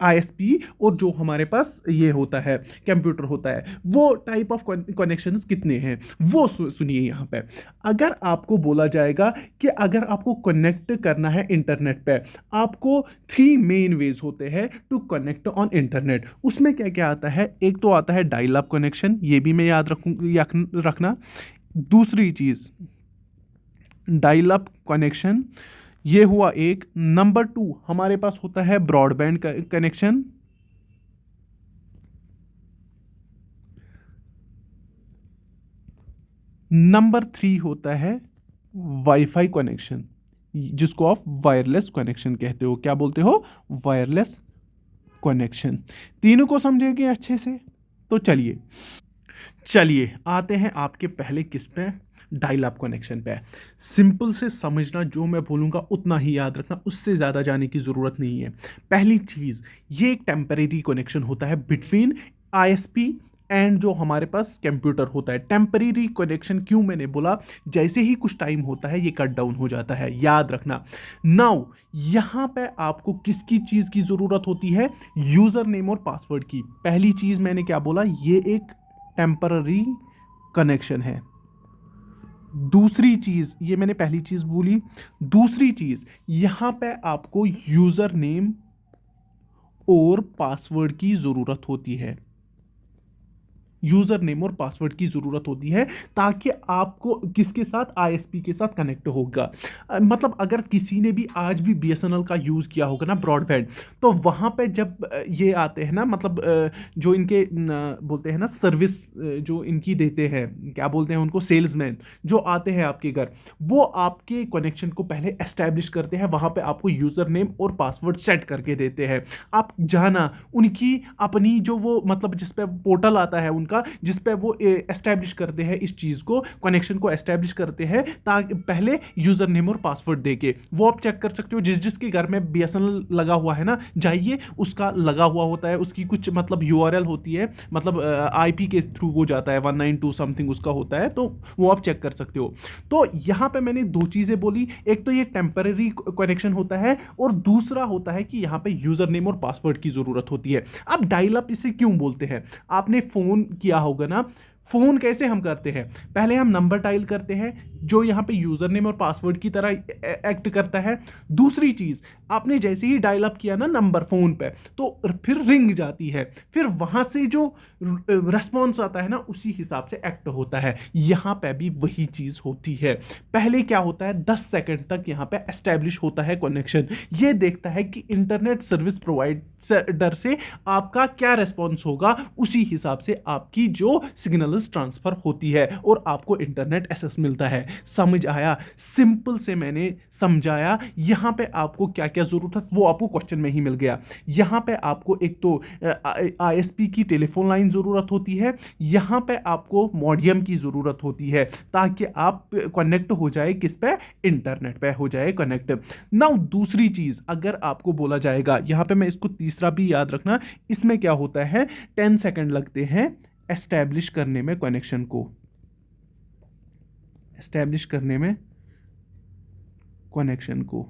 आईएसपी, और जो हमारे पास ये होता है कंप्यूटर होता है, वो टाइप ऑफ कनेक्शंस कितने हैं, वो सुनिए यहाँ पे। अगर आपको बोला जाएगा कि अगर आपको कनेक्ट करना है इंटरनेट पे, आपको 3 मेन वेज होते हैं टू कनेक्ट ऑन इंटरनेट। उसमें क्या क्या आता है, एक तो आता है डायल अप कनेक्शन, ये भी मैं याद रखना। दूसरी चीज डायल अप कनेक्शन, ये हुआ एक। नंबर 2 हमारे पास होता है ब्रॉडबैंड कनेक्शन। नंबर 3 होता है वाईफाई कनेक्शन, जिसको आप वायरलेस कनेक्शन कहते हो। क्या बोलते हो, वायरलेस कनेक्शन। तीनों को समझेंगे अच्छे से। तो चलिए आते हैं आपके पहले किस पे, डायल अप कनेक्शन पे। सिंपल से समझना, जो मैं बोलूंगा उतना ही याद रखना, उससे ज़्यादा जाने की ज़रूरत नहीं है। पहली चीज़, ये एक टेम्परेरी कनेक्शन होता है बिटवीन आईएसपी एंड जो हमारे पास कंप्यूटर होता है। टेम्परेरी कनेक्शन क्यों मैंने बोला, जैसे ही कुछ टाइम होता है ये कट डाउन हो जाता है, याद रखना। नाउ यहां पे आपको किसकी चीज़ की ज़रूरत होती है, यूज़र नेम और पासवर्ड की। पहली चीज़ मैंने क्या बोला, ये एक टेम्पररी कनेक्शन है। दूसरी चीज, ये मैंने पहली चीज बोली। दूसरी चीज, यहां पे आपको यूजर नेम और पासवर्ड की जरूरत होती है। यूजर नेम और पासवर्ड की जरूरत होती है, ताकि आपको किसके साथ, आईएसपी के साथ कनेक्ट होगा। मतलब अगर किसी ने भी आज भी बीएसएनएल का यूज किया होगा ना, ब्रॉडबैंड, तो वहां पे जब ये आते हैं ना, मतलब जो इनके बोलते हैं ना सर्विस, जो इनकी देते हैं, क्या बोलते हैं उनको, सेल्समैन जो आते हैं आपके घर, वो आपके कनेक्शन को पहले एस्टैब्लिश करते हैं। वहां पे आपको यूजर नेम और पासवर्ड सेट करके देते हैं। आप जाना, उनकी अपनी जो वो मतलब जिस पे पोर्टल आता है उनका, का जिस पे वो एस्टैब्लिश करते हैं इस चीज़ को, कनेक्शन को एस्टैब्लिश करते हैं, ताकि पहले यूज़र नेम और पासवर्ड देके वो आप चेक कर सकते हो। जिसके घर में बीएसएनएल लगा हुआ है ना, जाइए, उसका लगा हुआ होता है, उसकी कुछ मतलब यूआरएल होती है, मतलब आईपी के थ्रू वो जाता है, 192 समथिंग उसका होता है, तो वो आप चेक कर सकते हो। तो यहाँ पे मैंने दो चीज़ें बोली, एक तो ये टेम्पररी कनेक्शन होता है और दूसरा होता है कि यहाँ पे यूज़र नेम और पासवर्ड की ज़रूरत होती है। अब डायल अप इसे क्यों बोलते हैं? आपने फ़ोन किया होगा ना, फ़ोन कैसे हम करते हैं? पहले हम नंबर डायल करते हैं जो यहाँ पे यूज़र नेम और पासवर्ड की तरह एक्ट करता है। दूसरी चीज़, आपने जैसे ही डायल अप किया ना नंबर फ़ोन पे, तो फिर रिंग जाती है, फिर वहाँ से जो रिस्पॉन्स आता है ना, उसी हिसाब से एक्ट होता है। यहाँ पे भी वही चीज़ होती है। पहले क्या होता है, 10 सेकंड तक यहाँ पे एस्टैब्लिश होता है कनेक्शन। ये देखता है कि इंटरनेट सर्विस प्रोवाइडर से आपका क्या रिस्पॉन्स होगा, उसी हिसाब से आपकी जो सिग्नल ट्रांसफर होती है और आपको इंटरनेट एक्सेस मिलता है। समझ आया? सिंपल से मैंने समझाया। यहां पे आपको क्या क्या जरूरत है वो आपको क्वेश्चन में ही मिल गया। यहां पे आपको एक तो आईएसपी की टेलीफोन लाइन जरूरत होती है, यहां पे आपको मॉडेम की जरूरत होती है, ताकि आप कनेक्ट हो जाए किस पे, इंटरनेट पे हो जाए कनेक्ट। नाउ दूसरी चीज अगर आपको बोला जाएगा, यहां पे मैं इसको तीसरा भी याद रखना, इसमें क्या होता है, 10 सेकंड लगते हैं एस्टैब्लिश करने में, कनेक्शन को एस्टैब्लिश करने में, कनेक्शन को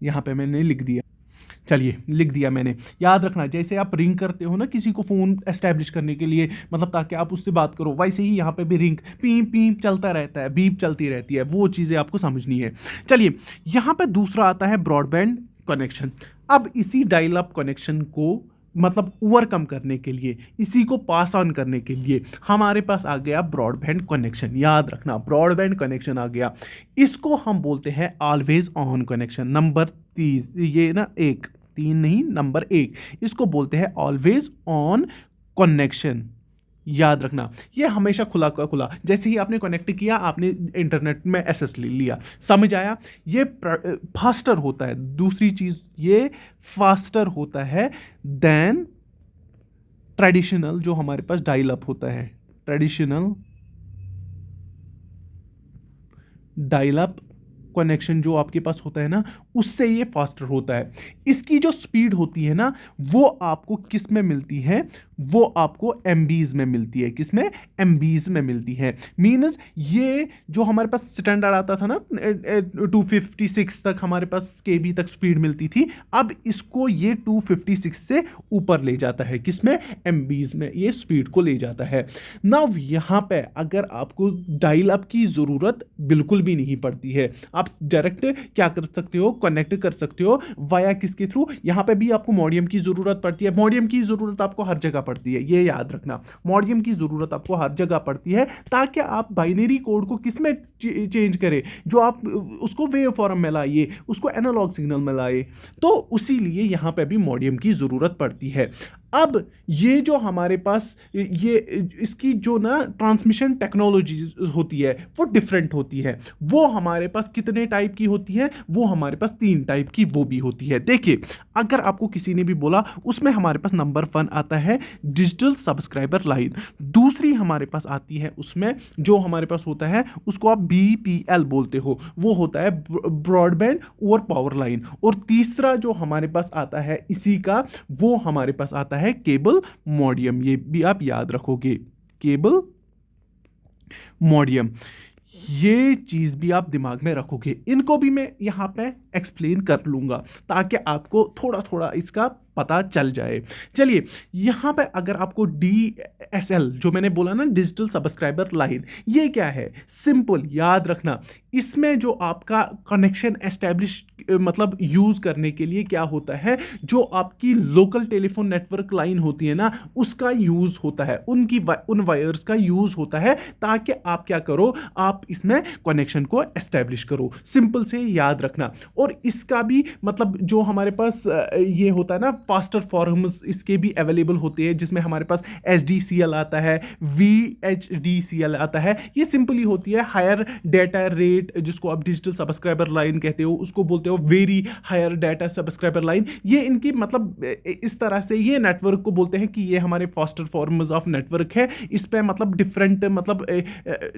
यहां पे मैंने लिख दिया। चलिए, लिख दिया मैंने। याद रखना, जैसे आप रिंग करते हो ना किसी को फ़ोन एस्टैब्लिश करने के लिए, मतलब ताकि आप उससे बात करो, वैसे ही यहाँ पे भी रिंग पीप पीप चलता रहता है, बीप चलती रहती है, वो चीज़ें आपको समझनी है। चलिए, यहाँ पे दूसरा आता है ब्रॉडबैंड कनेक्शन। अब इसी डायल अप कनेक्शन को मतलब ओवरकम करने के लिए, इसी को पास ऑन करने के लिए हमारे पास आ गया ब्रॉडबैंड कनेक्शन। याद रखना, ब्रॉडबैंड कनेक्शन आ गया। इसको हम बोलते हैं ऑलवेज ऑन कनेक्शन। नंबर 30, ये ना 1 3 नहीं, नंबर 1, इसको बोलते हैं ऑलवेज ऑन कनेक्शन। याद रखना, ये हमेशा खुला का खुला, जैसे ही आपने कनेक्ट किया, आपने इंटरनेट में एक्सेस ले लिया। समझ आया? ये फास्टर होता है। दूसरी चीज, ये फास्टर होता है देन ट्रेडिशनल जो हमारे पास डायल अप होता है, ट्रेडिशनल डायल अप कनेक्शन जो आपके पास होता है ना, उससे ये फास्टर होता है। इसकी जो स्पीड होती है ना, वो आपको किस में मिलती है, वो आपको एमबीज में मिलती है। किस में? एमबीज में मिलती है। मीन्स ये जो हमारे पास स्टैंडर्ड आता था ना 256 तक हमारे पास केबी तक स्पीड मिलती थी, अब इसको ये 256 से ऊपर ले जाता है। किस में? एमबीज में ये स्पीड को ले जाता है। नाउ यहाँ पे अगर आपको डायल अप की ज़रूरत बिल्कुल भी नहीं पड़ती है, आप डायरेक्ट क्या कर सकते हो, कनेक्ट कर सकते हो वाया किसके थ्रू, यहाँ पे भी आपको मॉडेम की ज़रूरत पड़ती है। मॉडेम की ज़रूरत आपको हर जगह पड़ती है, ये याद रखना, मॉडेम की ज़रूरत आपको हर जगह पड़ती है, ताकि आप बाइनरी कोड को किस में चेंज करें, जो आप उसको वेव फॉर्म में लाइए, उसको एनालॉग सिग्नल में लाए, तो उसी लिए यहाँ पे भी मॉडेम की ज़रूरत पड़ती है। अब ये जो हमारे पास ये इसकी जो ना ट्रांसमिशन टेक्नोलॉजी होती है वो डिफरेंट होती है। वो हमारे पास कितने टाइप की होती है, वो हमारे पास 3 टाइप की वो भी होती है। देखिए, अगर आपको किसी ने भी बोला, उसमें हमारे पास नंबर 1 आता है डिजिटल सब्सक्राइबर लाइन। दूसरी हमारे पास आती है, उसमें जो हमारे पास होता है उसको आप BPL बोलते हो, वो होता है ब्रॉडबैंड ओवर पावर लाइन। और तीसरा जो हमारे पास आता है इसी का, वो हमारे पास आता है केबल मॉडियम। ये भी आप याद रखोगे, केबल मॉडियम, ये चीज भी आप दिमाग में रखोगे। इनको भी मैं यहां पे एक्सप्लेन कर लूंगा ताकि आपको थोड़ा थोड़ा इसका पता चल जाए। चलिए, यहाँ पे अगर आपको DSL जो मैंने बोला ना, डिजिटल सब्सक्राइबर लाइन, ये क्या है? सिंपल याद रखना, इसमें जो आपका कनेक्शन एस्टेब्लिश मतलब यूज करने के लिए क्या होता है, जो आपकी लोकल टेलीफोन नेटवर्क लाइन होती है ना, उसका यूज होता है, उन वायर्स का यूज होता है, ताकि आप क्या करो, आप इसमें कनेक्शन को एस्टेब्लिश करो। सिंपल से याद रखना। और इसका भी मतलब जो हमारे पास ये होता है ना, फास्टर फॉर्म्स इसके भी अवेलेबल होते हैं, जिसमें हमारे पास SDCL आता है, VHDCL आता है। ये सिंपली होती है हायर डेटा रेट लाइट, जिसको आप डिजिटल सब्सक्राइबर लाइन कहते हो, उसको बोलते हो very higher data subscriber line. ये इनकी मतलब इस तरह से ये नेटवर्क को बोलते हैं कि ये हमारे फास्टर फॉर्म्स ऑफ नेटवर्क है। इस पे मतलब डिफरेंट मतलब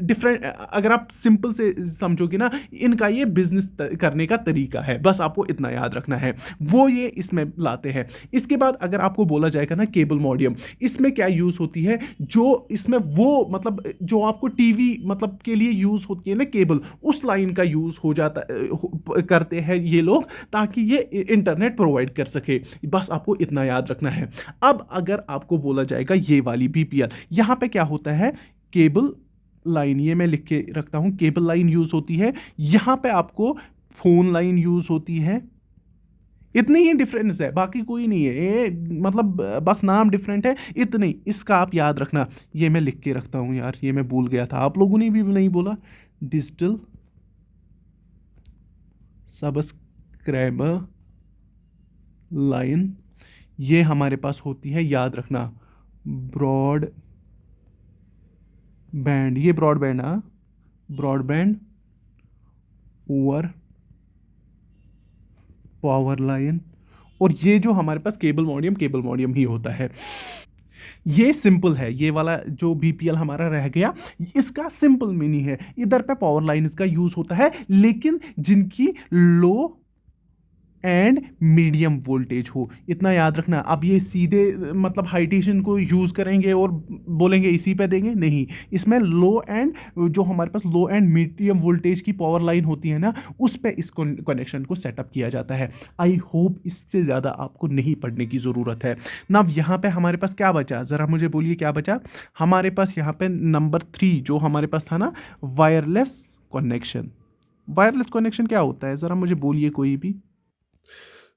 डिफरेंट, अगर आप सिंपल से समझोगे ना, इनका ये बिजनेस करने का तरीका है, बस आपको इतना याद रखना है, वो ये इसमें लाते हैं। इसके बाद अगर आपको बोला जाएगा ना केबल मॉडियम, इसमें क्या यूज होती है, जो इसमें वो मतलब जो आपको टीवी मतलब के लिए यूज होती है ना केबल, उस लाइन का यूज हो जाता करते हैं ये लोग, ताकि ये इंटरनेट प्रोवाइड कर सके। बस आपको इतना याद रखना है। अब अगर आपको बोला जाएगा ये वाली बीपीएल, यहां पे क्या होता है, केबल लाइन, ये मैं लिख के रखता हूं, केबल लाइन यूज होती है। यहां पे आपको फोन लाइन यूज होती है। इतनी ही डिफरेंस है, बाकी कोई नहीं है ये, मतलब बस नाम डिफरेंट है, इतनी, इसका आप याद रखना। ये मैं लिख के रखता हूं यार, ये मैं भूल गया था, आप लोगों ने भी नहीं बोला। डिजिटल सब्सक्राइबर लाइन, ये हमारे पास होती है, याद रखना, ब्रॉड बैंड, ये ब्रॉडबैंड, हाँ, ब्रॉडबैंड ओवर पावर लाइन। और ये जो हमारे पास केबल मॉडियम ही होता है। ये सिंपल है, ये वाला जो बीपीएल हमारा रह गया, इसका सिंपल मीनिंग है, इधर पे पावर लाइन इसका यूज होता है, लेकिन जिनकी लो एंड मीडियम वोल्टेज हो, इतना याद रखना। अब ये सीधे मतलब हाइटेशन को यूज़ करेंगे और बोलेंगे इसी पे देंगे, नहीं, इसमें लो एंड, जो हमारे पास लो एंड मीडियम वोल्टेज की पावर लाइन होती है ना, उस पे इस कनेक्शन को सेटअप किया जाता है। आई होप इससे ज़्यादा आपको नहीं पढ़ने की ज़रूरत है ना। यहाँ पे हमारे पास क्या बचा, ज़रा मुझे बोलिए क्या बचा। हमारे पास यहाँ पे नंबर 3 जो हमारे पास था ना, वायरलेस कनेक्शन। वायरलेस कनेक्शन क्या होता है, ज़रा मुझे बोलिए कोई भी,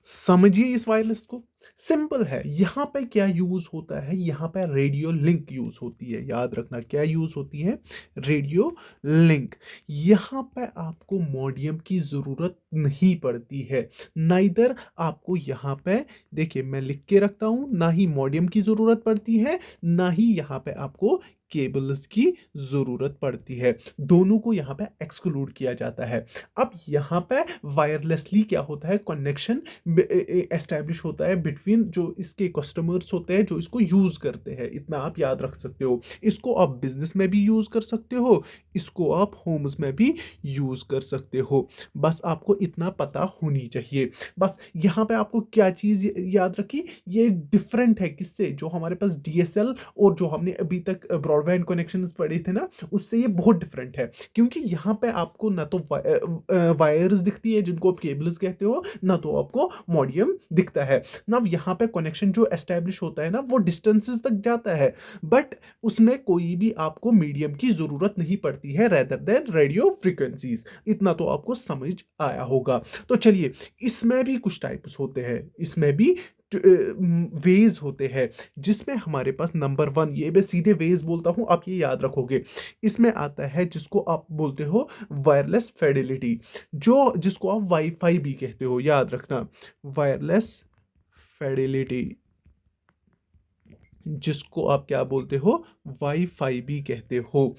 समझिए इस वायरलेस को। सिंपल है, यहां पे क्या यूज होता है, यहां पे रेडियो लिंक यूज होती है, याद रखना क्या यूज होती है, रेडियो लिंक। यहां पे आपको मॉडियम की जरूरत नहीं पड़ती है, नाइदर आपको यहां पे, देखिए मैं लिख के रखता हूं, ना ही मॉडियम की जरूरत पड़ती है, ना ही यहां पे आपको केबल्स की जरूरत पड़ती है, दोनों को यहां पे एक्सक्लूड किया जाता है। अब यहां पे वायरलेसली क्या होता है, कनेक्शन एस्टैब्लिश होता है बिटवीन जो इसके कस्टमर्स होते हैं जो इसको यूज करते हैं, इतना आप याद रख सकते हो। इसको आप बिजनेस में भी यूज कर सकते हो, इसको आप होम्स में भी यूज कर सकते हो, बस आपको इतना पता होनी चाहिए। बस यहाँ पे आपको क्या चीज याद रखी, ये डिफरेंट है किससे, जो हमारे पास डीएसएल और जो हमने अभी तक ब्रॉडबैंड कनेक्शन पढ़े थे ना, उससे ये बहुत डिफरेंट है, क्योंकि यहाँ पे आपको ना तो वायर्स दिखती है जिनको आप केबल्स कहते हो, ना तो आपको मॉडियम दिखता है ना। यहाँ पे कनेक्शन जो एस्टेब्लिश होता है ना, वो डिस्टेंसेस तक जाता है, बट उसमें कोई भी आपको मीडियम की जरूरत नहीं पड़ती है, रेदर देन रेडियो फ्रीक्वेंसीज। इतना तो आपको समझ आया होगा। तो चलिए, इसमें भी कुछ टाइप्स होते हैं, इसमें भी वेज होते हैं, जिसमें हमारे पास नंबर 1, ये मैं सीधे वेज बोलता हूं, आप ये याद रखोगे। इसमें आता है जिसको आप बोलते हो वायरलेस फिडेलिटी, जो जिसको आप वाईफाई भी कहते हो, याद रखना, वायरलेस फिडेलिटी, जिसको आप क्या बोलते हो, वाईफाई भी कहते हो,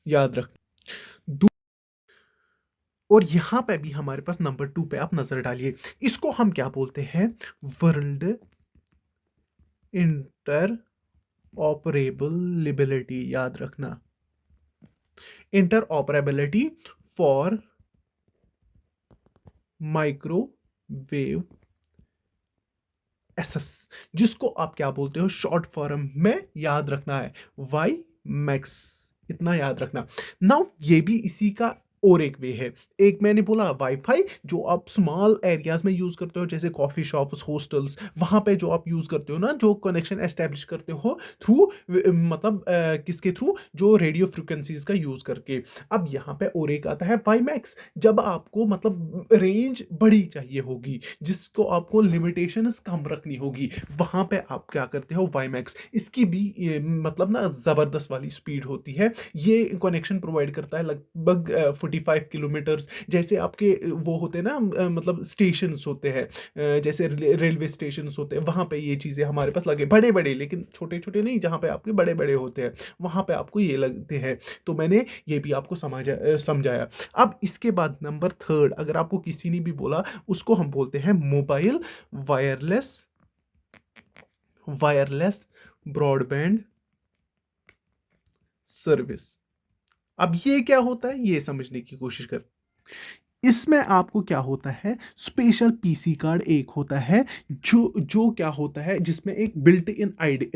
याद रख। और यहां पे भी हमारे पास नंबर 2 पे आप नजर डालिए, इसको हम क्या बोलते हैं, वर्ल्ड इंटर ऑपरेबिलिटी, याद रखना, inter operability for microwave SS, जिसको आप क्या बोलते हो शॉर्ट फॉर्म में, याद रखना है वाई मैक्स, इतना याद रखना। नाउ ये भी इसी का और एक वे है। एक मैंने बोला वाईफाई, जो आप स्मॉल एरियाज में यूज करते हो, जैसे कॉफी शॉप्स, हॉस्टल्स, वहां पे जो आप यूज करते हो ना, जो कनेक्शन एस्टेब्लिश करते हो थ्रू, मतलब किसके थ्रू, जो रेडियो फ्रिक्वेंसीज का यूज करके। अब यहाँ पे और एक आता है वाई मैक्स, जब आपको मतलब रेंज बड़ी चाहिए होगी, जिसको आपको लिमिटेशंस कम रखनी होगी, वहां पे आप क्या करते हो, वाई मैक्स। इसकी भी मतलब ना जबरदस्त वाली स्पीड होती है, ये कनेक्शन प्रोवाइड करता है लगभग 45 किलोमीटर्स, जैसे आपके वो होते हैं ना मतलब स्टेशंस होते हैं, जैसे रेलवे स्टेशंस होते हैं, वहाँ पे ये चीज़ें हमारे पास लगे बड़े बड़े, लेकिन छोटे छोटे नहीं, जहाँ पे आपके बड़े बड़े होते हैं वहाँ पे आपको ये लगते हैं। तो मैंने ये भी आपको समझाया। अब इसके बाद नंबर थर्ड, अगर आपको किसी ने भी बोला, उसको हम बोलते हैं mobile wireless wireless broadband service. अब ये क्या होता है, ये समझने की कोशिश कर। इसमें आपको क्या होता है, स्पेशल पीसी कार्ड एक होता है, जो जो क्या होता है, जिसमें एक बिल्ट इन आईडी,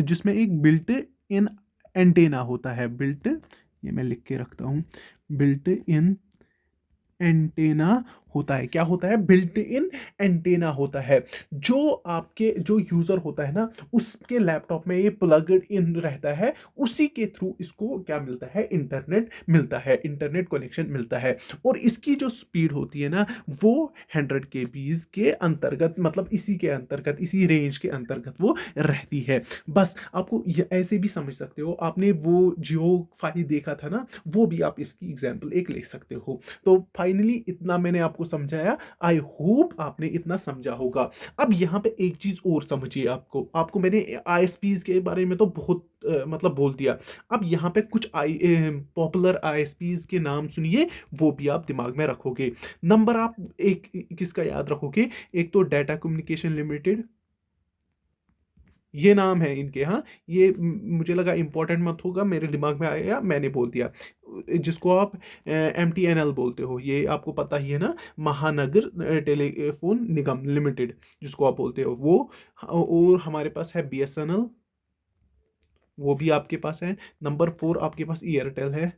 जिसमें एक बिल्ट इन एंटेना होता है, बिल्ट, ये मैं लिख के रखता हूँ, बिल्ट इन एंटेना होता है। क्या होता है, बिल्ट इन एंटेना होता है, जो आपके जो यूजर होता है ना, उसके लैपटॉप में ये प्लगड इन रहता है, उसी के थ्रू इसको क्या मिलता है, इंटरनेट मिलता है, इंटरनेट कनेक्शन मिलता है। और इसकी जो स्पीड होती है ना, वो 100 केबीज के अंतर्गत, मतलब इसी के अंतर्गत, इसी रेंज के अंतर्गत वो रहती है। बस आपको ऐसे भी समझ सकते हो, आपने वो जियो फाइव देखा था ना, वो भी आप इसकी एग्जाम्पल एक ले सकते हो। तो फाइनली इतना मैंने आपको समझाया, आई होप आपने इतना समझा होगा। अब यहाँ पे एक चीज और समझिए, आपको आपको मैंने आईएसपीज के बारे में तो बहुत मतलब बोल दिया। अब यहाँ पे कुछ पॉपुलर आईएसपीज के नाम सुनिए, वो भी आप दिमाग में रखोगे। नंबर आप एक किसका याद रखोगे, एक तो डाटा कम्युनिकेशन लिमिटेड, ये नाम है इनके, हाँ, ये मुझे लगा इंपॉर्टेंट मत होगा, मेरे दिमाग में आया, मैंने बोल दिया। जिसको आप MTNL बोलते हो, ये आपको पता ही है ना, महानगर टेलीफोन निगम लिमिटेड, जिसको आप बोलते हो वो। और हमारे पास है BSNL, वो भी आपके पास है। नंबर 4 आपके पास एयरटेल है,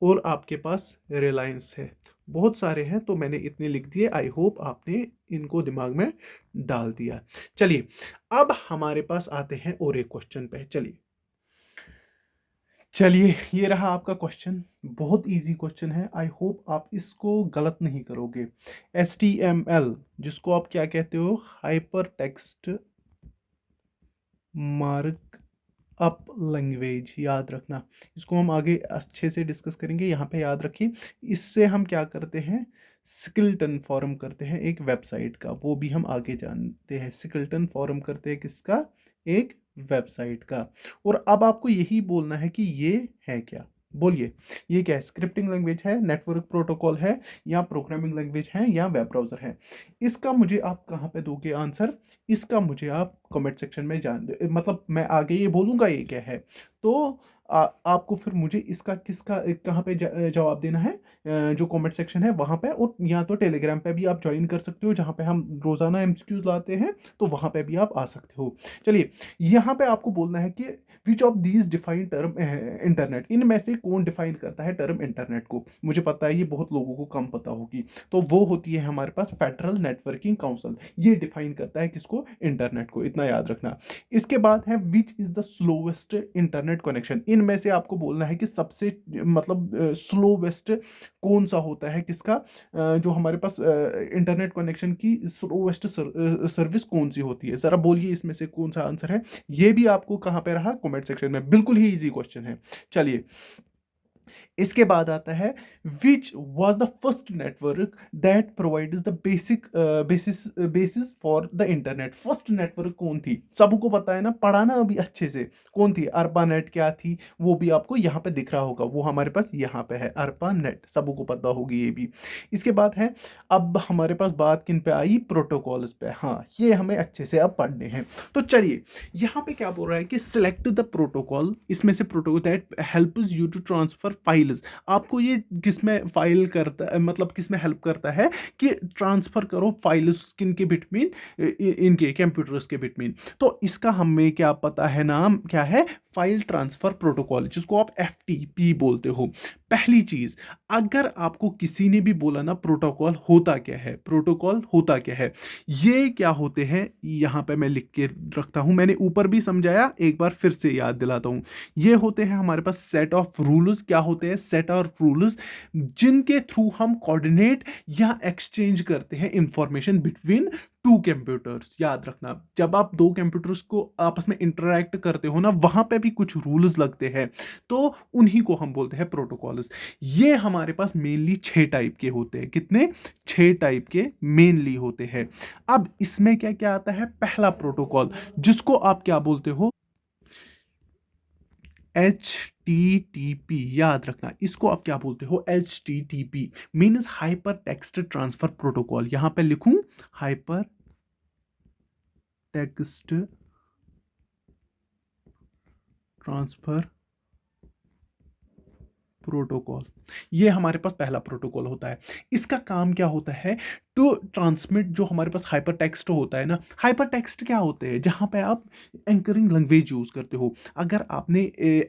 और आपके पास रिलायंस है। बहुत सारे हैं, तो मैंने इतने लिख दिए, आई होप आपने इनको दिमाग में डाल दिया। चलिए, अब हमारे पास आते हैं और एक क्वेश्चन पे। चलिए चलिए, ये रहा आपका क्वेश्चन, बहुत इजी क्वेश्चन है, आई होप आप इसको गलत नहीं करोगे। HTML, जिसको आप क्या कहते हो, hyper text mark up language, याद रखना। इसको हम आगे अच्छे से डिस्कस करेंगे, यहाँ पे याद रखिए। इससे हम क्या करते हैं, स्किल्टन फॉर्म करते हैं एक वेबसाइट का, वो भी हम आगे जानते हैं। स्किल्टन फॉर्म करते हैं किसका, एक वेबसाइट का। और अब आपको यही बोलना है कि ये है क्या, बोलिए, ये क्या है, स्क्रिप्टिंग लैंग्वेज है, नेटवर्क प्रोटोकॉल है, या प्रोग्रामिंग लैंग्वेज है, या वेब ब्राउजर है। इसका मुझे आप कहाँ पे दोगे आंसर, इसका मुझे आप कमेंट सेक्शन में जान, मतलब मैं आगे ये बोलूंगा ये क्या है, तो आपको फिर मुझे इसका किसका कहाँ पे जवाब देना है, जो कमेंट सेक्शन है वहाँ पे, और या तो टेलीग्राम पे भी आप ज्वाइन कर सकते हो, जहाँ पे हम रोजाना MCQs लाते हैं, तो वहाँ पे भी आप आ सकते हो। चलिए, यहाँ पे आपको बोलना है कि which of these define term internet, इनमें से कौन डिफाइन करता है टर्म इंटरनेट को। मुझे पता है ये बहुत लोगों को कम पता होगी, तो वो होती है हमारे पास फेडरल नेटवर्किंग काउंसिल, ये डिफाइन करता है किसको, इंटरनेट को, इतना याद रखना। इसके बाद है which is the slowest internet connection, इनमें से आपको बोलना है कि सबसे मतलब स्लोवेस्ट कौन सा होता है, किसका जो हमारे पास इंटरनेट कनेक्शन की स्लोवेस्ट सर्विस कौन सी होती है, जरा बोलिए इसमें से कौन सा आंसर है। ये भी आपको कहाँ पे रहा, कमेंट सेक्शन में, बिल्कुल ही इजी क्वेश्चन है। चलिए, इसके बाद आता है which was the first network that provides the basis for the internet, first network कौन थी, सबको पता है ना, पढ़ा ना अभी अच्छे से, कौन थी, अर्पानेट क्या थी, वो भी आपको यहाँ पे दिख रहा होगा, वो हमारे पास यहाँ पे है, अर्पानेट, सबको पता होगी ये भी। इसके बाद है, अब हमारे पास बात किन पे आई, प्रोटोकॉल्स पे, हाँ ये हमें अच्छे से अब पढ़ने हैं। तो चलिए, यहाँ पे क्या बोल रहा है कि सिलेक्ट द प्रोटोकॉल, इसमें से protocol that helps you to transfer files, आपको ये किसमें फाइल करता है, मतलब किसमें हेल्प करता है कि ट्रांसफर करो फाइल्स किनके बिटवीन, इनके कंप्यूटर्स के बिटवीन। तो इसका हमें क्या पता है, नाम क्या है, फाइल ट्रांसफर प्रोटोकॉल, जिसको आप FTP बोलते हो। पहली चीज, अगर आपको किसी ने भी बोला ना प्रोटोकॉल होता क्या है, प्रोटोकॉल होता क्या है, ये क्या होते हैं, यहां पे मैं लिख के रखता हूं, मैंने ऊपर भी समझाया, एक बार फिर से याद दिलाता हूं। ये होते हैं हमारे पास सेट ऑफ रूल्स, क्या होते हैं, सेट ऑफ रूल्स, जिनके थ्रू हम कोऑर्डिनेट या एक्सचेंज करते हैं इंफॉर्मेशन बिटवीन टू कंप्यूटर्स, याद रखना जब आप दो कंप्यूटर्स को आपस में इंटरेक्ट करते हो ना, वहां पे भी कुछ रूल्स लगते हैं, तो उन्हीं को हम बोलते हैं प्रोटोकॉल्स। ये हमारे पास मेनली 6 टाइप के होते हैं। कितने? 6 टाइप के मेनली होते हैं। अब इसमें क्या क्या आता है? पहला प्रोटोकॉल जिसको आप क्या बोलते हो? एच टी टी पी, याद रखना इसको आप क्या बोलते हो? H T T P means hyper text transfer protocol. यहां पे लिखूं हाइपर टेक्स्ट ट्रांसफर प्रोटोकॉल, ये हमारे पास पहला प्रोटोकॉल होता है। इसका काम क्या होता है? टू ट्रांसमिट जो हमारे पास हाइपर टेक्स्ट होता है ना, हाइपर टेक्स्ट क्या होते हैं? जहां पे आप एंकरिंग लैंग्वेज यूज करते हो। अगर आपने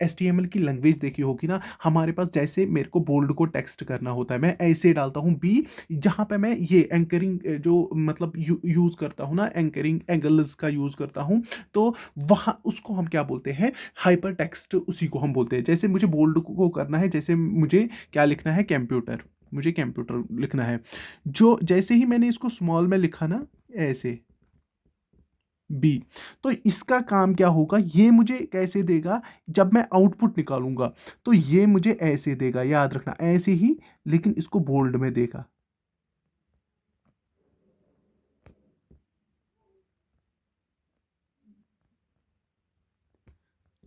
HTML की लैंग्वेज देखी होगी ना, हमारे पास जैसे मेरे को बोल्ड को टेक्स्ट करना होता है, मैं ऐसे डालता हूँ बी, जहां पे मैं ये एंकरिंग जो मतलब यूज करता हूँ ना, एंकरिंग एंगल्स का यूज करता हूँ, तो वहां उसको हम क्या बोलते हैं? हाइपर टेक्स्ट, उसी को हम बोलते हैं। जैसे मुझे बोल्ड को करना है, जैसे मुझे क्या लिखना है? कंप्यूटर, मुझे कंप्यूटर लिखना है। जो जैसे ही मैंने इसको स्मॉल में लिखा ना, ऐसे बी, तो इसका काम क्या होगा? ये मुझे कैसे देगा? जब मैं आउटपुट निकालूंगा तो ये मुझे ऐसे देगा, याद रखना ऐसे ही, लेकिन इसको बोल्ड में देगा।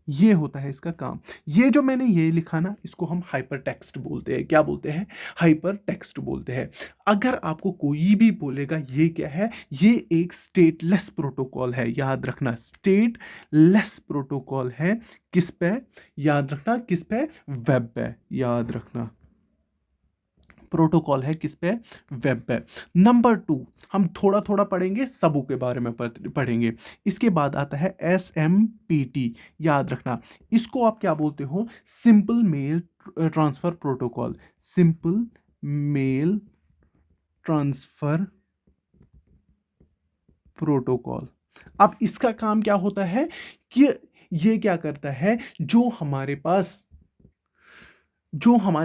ये होता है इसका काम। ये जो मैंने ये लिखा ना, इसको हम हाइपर टेक्स्ट बोलते हैं। क्या बोलते हैं? हाइपर टेक्स्ट बोलते हैं। अगर आपको कोई भी बोलेगा ये क्या है, ये एक स्टेटलेस प्रोटोकॉल है, याद रखना स्टेटलेस प्रोटोकॉल है। किस पे? याद रखना किस पे? वेब पे, याद रखना प्रोटोकॉल है किस पे? वेब पे। नंबर 2, हम थोड़ा थोड़ा पढ़ेंगे, सबू के बारे में पढ़ेंगे। इसके बाद आता है SMPT, याद रखना इसको आप क्या बोलते हो? Simple mail transfer protocol, simple mail transfer protocol. अब इसका काम क्या होता है कि ये क्या करता है? जो हमारे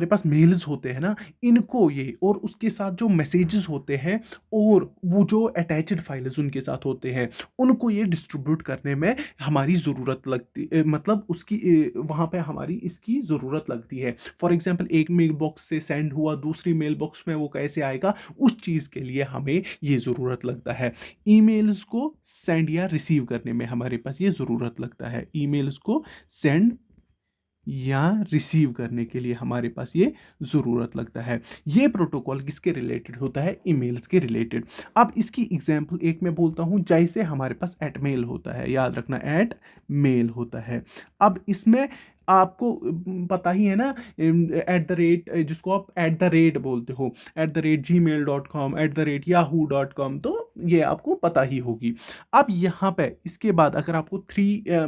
पास मेल्स होते हैं ना, इनको ये और उसके साथ जो मैसेजेस होते हैं और वो जो अटैच्ड फाइल्स उनके साथ होते हैं, उनको ये डिस्ट्रीब्यूट करने में हमारी ज़रूरत लगती, मतलब उसकी वहाँ पे हमारी इसकी ज़रूरत लगती है। फॉर एग्जांपल एक मेल बॉक्स से सेंड हुआ दूसरी मेल बॉक्स में, वो कैसे आएगा? उस चीज़ के लिए हमें ये ज़रूरत लगता है। ईमेल्स को सेंड या रिसीव करने में हमारे पास ये ज़रूरत लगता है। ईमेल्स को सेंड या रिसीव करने के लिए हमारे पास ये ज़रूरत लगता है। ये प्रोटोकॉल किसके रिलेटेड होता है? ईमेल्स के रिलेटेड। अब इसकी एग्जांपल एक मैं बोलता हूँ, जैसे हमारे पास एट मेल होता है, याद रखना एट मेल होता है। अब इसमें आपको पता ही है ना, एट द रेट, जिसको आप एट द रेट बोलते हो, @gmail.com, @yahoo.com, तो ये आपको पता ही होगी। अब यहाँ पे इसके बाद अगर आपको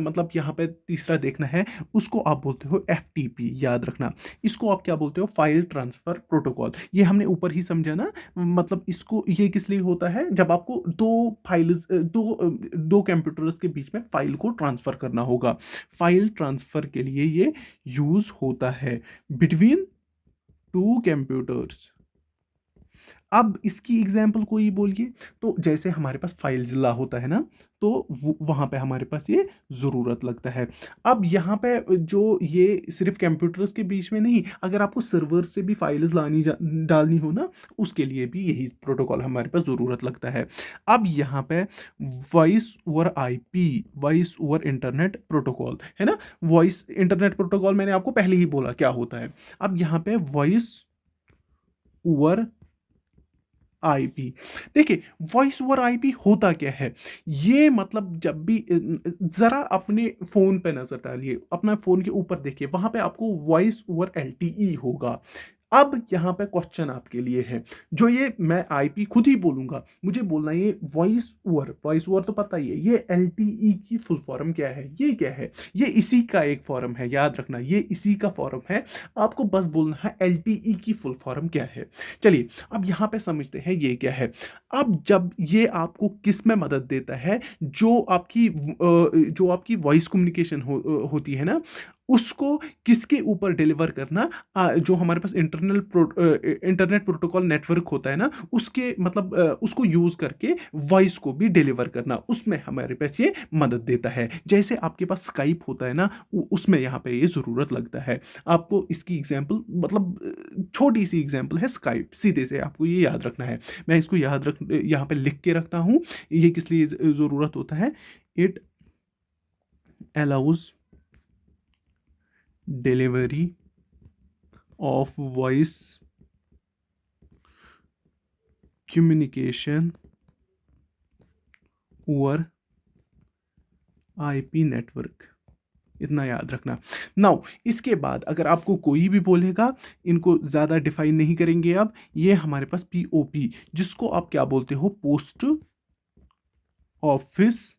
मतलब यहाँ पे तीसरा देखना है, उसको आप बोलते हो FTP, याद रखना इसको आप क्या बोलते हो? File transfer protocol. ये हमने ऊपर ही समझा ना, मतलब इसको ये किस लिए होता है? जब आपको दो कंप्यूटर्स के बीच में फाइल को ट्रांसफर करना होगा, फाइल ट्रांसफर के लिए ये यूज होता है बिटवीन टू कंप्यूटर्स। अब इसकी एग्जाम्पल कोई बोलिए, तो जैसे हमारे पास फाइल जिला होता है ना, तो वहां पे हमारे पास ये जरूरत लगता है। अब यहाँ पे जो ये सिर्फ कंप्यूटर्स के बीच में नहीं, अगर आपको सर्वर से भी फाइल्स डालनी हो ना, उसके लिए भी यही प्रोटोकॉल हमारे पास जरूरत लगता है। अब यहाँ पे voice over IP, voice over internet protocol है ना। वॉइस इंटरनेट प्रोटोकॉल मैंने आपको पहले ही बोला क्या होता है। अब यहाँ पे वॉइस ओवर IP, देखिए वॉइस ओवर IP होता क्या है? ये मतलब जब भी जरा अपने फोन पे नजर डालिए, अपना फोन के ऊपर देखिए, वहां पे आपको वॉइस ओवर LTE होगा। अब यहाँ पे क्वेश्चन आपके लिए है, जो ये मैं IP खुद ही बोलूंगा, मुझे बोलना है ये वॉइस ओवर तो पता ही है, ये LTE की फुल फॉर्म क्या है? ये क्या है? ये इसी का एक फॉर्म है, याद रखना ये इसी का फॉर्म है। आपको बस बोलना है LTE की फुल फॉर्म क्या है। चलिए अब यहाँ पे समझते हैं ये क्या है। अब जब ये आपको किस में मदद देता है? जो आपकी वॉइस कम्युनिकेशन होती है ना, उसको किसके ऊपर डिलीवर करना, जो हमारे पास इंटरनेट प्रोटोकॉल नेटवर्क होता है ना, उसके मतलब उसको यूज करके वॉइस को भी डिलीवर करना, उसमें हमारे पास ये मदद देता है। जैसे आपके पास स्काइप होता है ना, उसमें यहाँ पे ये ज़रूरत लगता है। आपको इसकी एग्जांपल मतलब छोटी सी एग्जांपल है स्काइप, सीधे से आपको ये याद रखना है। मैं इसको याद रख यहाँ पे लिख के रखता हूँ। ये किस लिए ज़रूरत होता है? It allows delivery of voice communication over IP network, इतना याद रखना। नाउ इसके बाद अगर आपको कोई भी बोलेगा, इनको ज़्यादा डिफाइन नहीं करेंगे अब, ये हमारे पास POP, जिसको आप क्या बोलते हो? Post office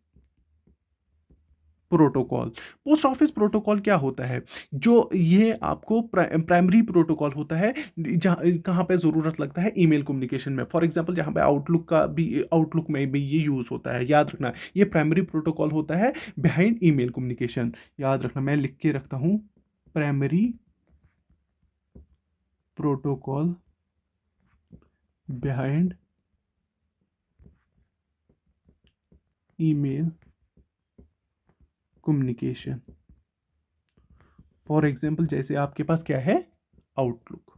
protocol. Post office protocol क्या होता है? जो ये आपको प्राइमरी प्रोटोकॉल होता है, जहाँ कहाँ पे ज़रूरत लगता है? ईमेल कम्युनिकेशन में। फॉर एग्जांपल जहाँ पे आउटलुक में भी ये यूज़ होता है, याद रखना। ये प्राइमरी प्रोटोकॉल होता है बिहाइंड ईमेल कम्युनिकेशन, याद रखना। मैं लिख के रखता हूँ, primary protocol behind email communication. For example जैसे आपके पास क्या है? आउटलुक।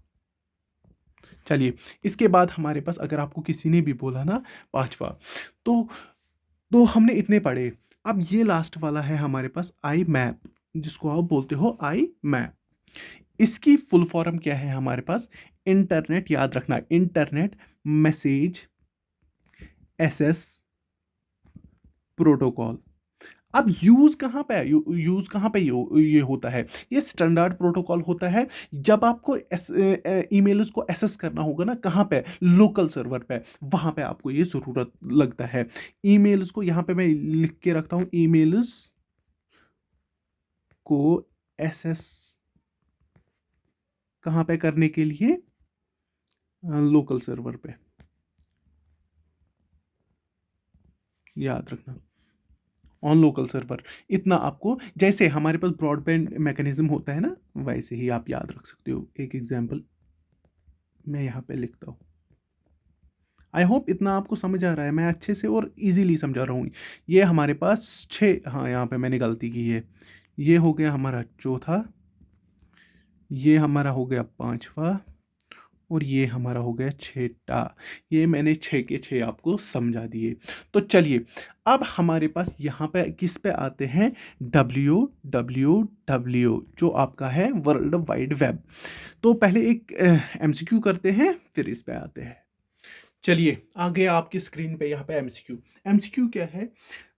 चलिए, इसके बाद हमारे पास अगर आपको किसी ने भी बोला ना पांचवा, तो हमने इतने पढ़े। अब ये लास्ट वाला है हमारे पास आई मैप, जिसको आप बोलते हो आई मैप। इसकी फुल फॉर्म क्या है हमारे पास? इंटरनेट, याद रखना, इंटरनेट मैसेज एसेस प्रोटोकॉल। अब यूज कहाँ पे यूज कहाँ पे ये होता है? ये स्टैंडर्ड प्रोटोकॉल होता है जब आपको ईमेल्स को एसेस करना होगा ना, कहाँ पे? लोकल सर्वर पे, वहां पे आपको ये जरूरत लगता है। ईमेल्स को यहाँ पे मैं लिख के रखता हूँ, ईमेल्स को एसेस कहाँ पे करने के लिए? लोकल सर्वर पे, याद रखना, ऑन लोकल सर्वर। इतना आपको, जैसे हमारे पास ब्रॉडबैंड मैकेनिज्म होता है ना, वैसे ही आप याद रख सकते हो। एक एग्जांपल मैं यहाँ पे लिखता हूँ। आई होप इतना आपको समझ आ रहा है, मैं अच्छे से और इजीली समझा रहा हूँ। ये हमारे पास 6, हाँ यहाँ पे मैंने गलती की है। ये हो गया हमारा चौथा, ये हमारा हो गया पांचवा, और ये हमारा हो गया छठा। ये मैंने 6 के 6 आपको समझा दिए। तो चलिए, अब हमारे पास यहाँ पे किस पे आते हैं? WWW, जो आपका है वर्ल्ड वाइड वेब। तो पहले एक MCQ करते हैं, फिर इस पे आते हैं। चलिए, आगे आपकी स्क्रीन पे यहाँ पे एमसीक्यू क्या है?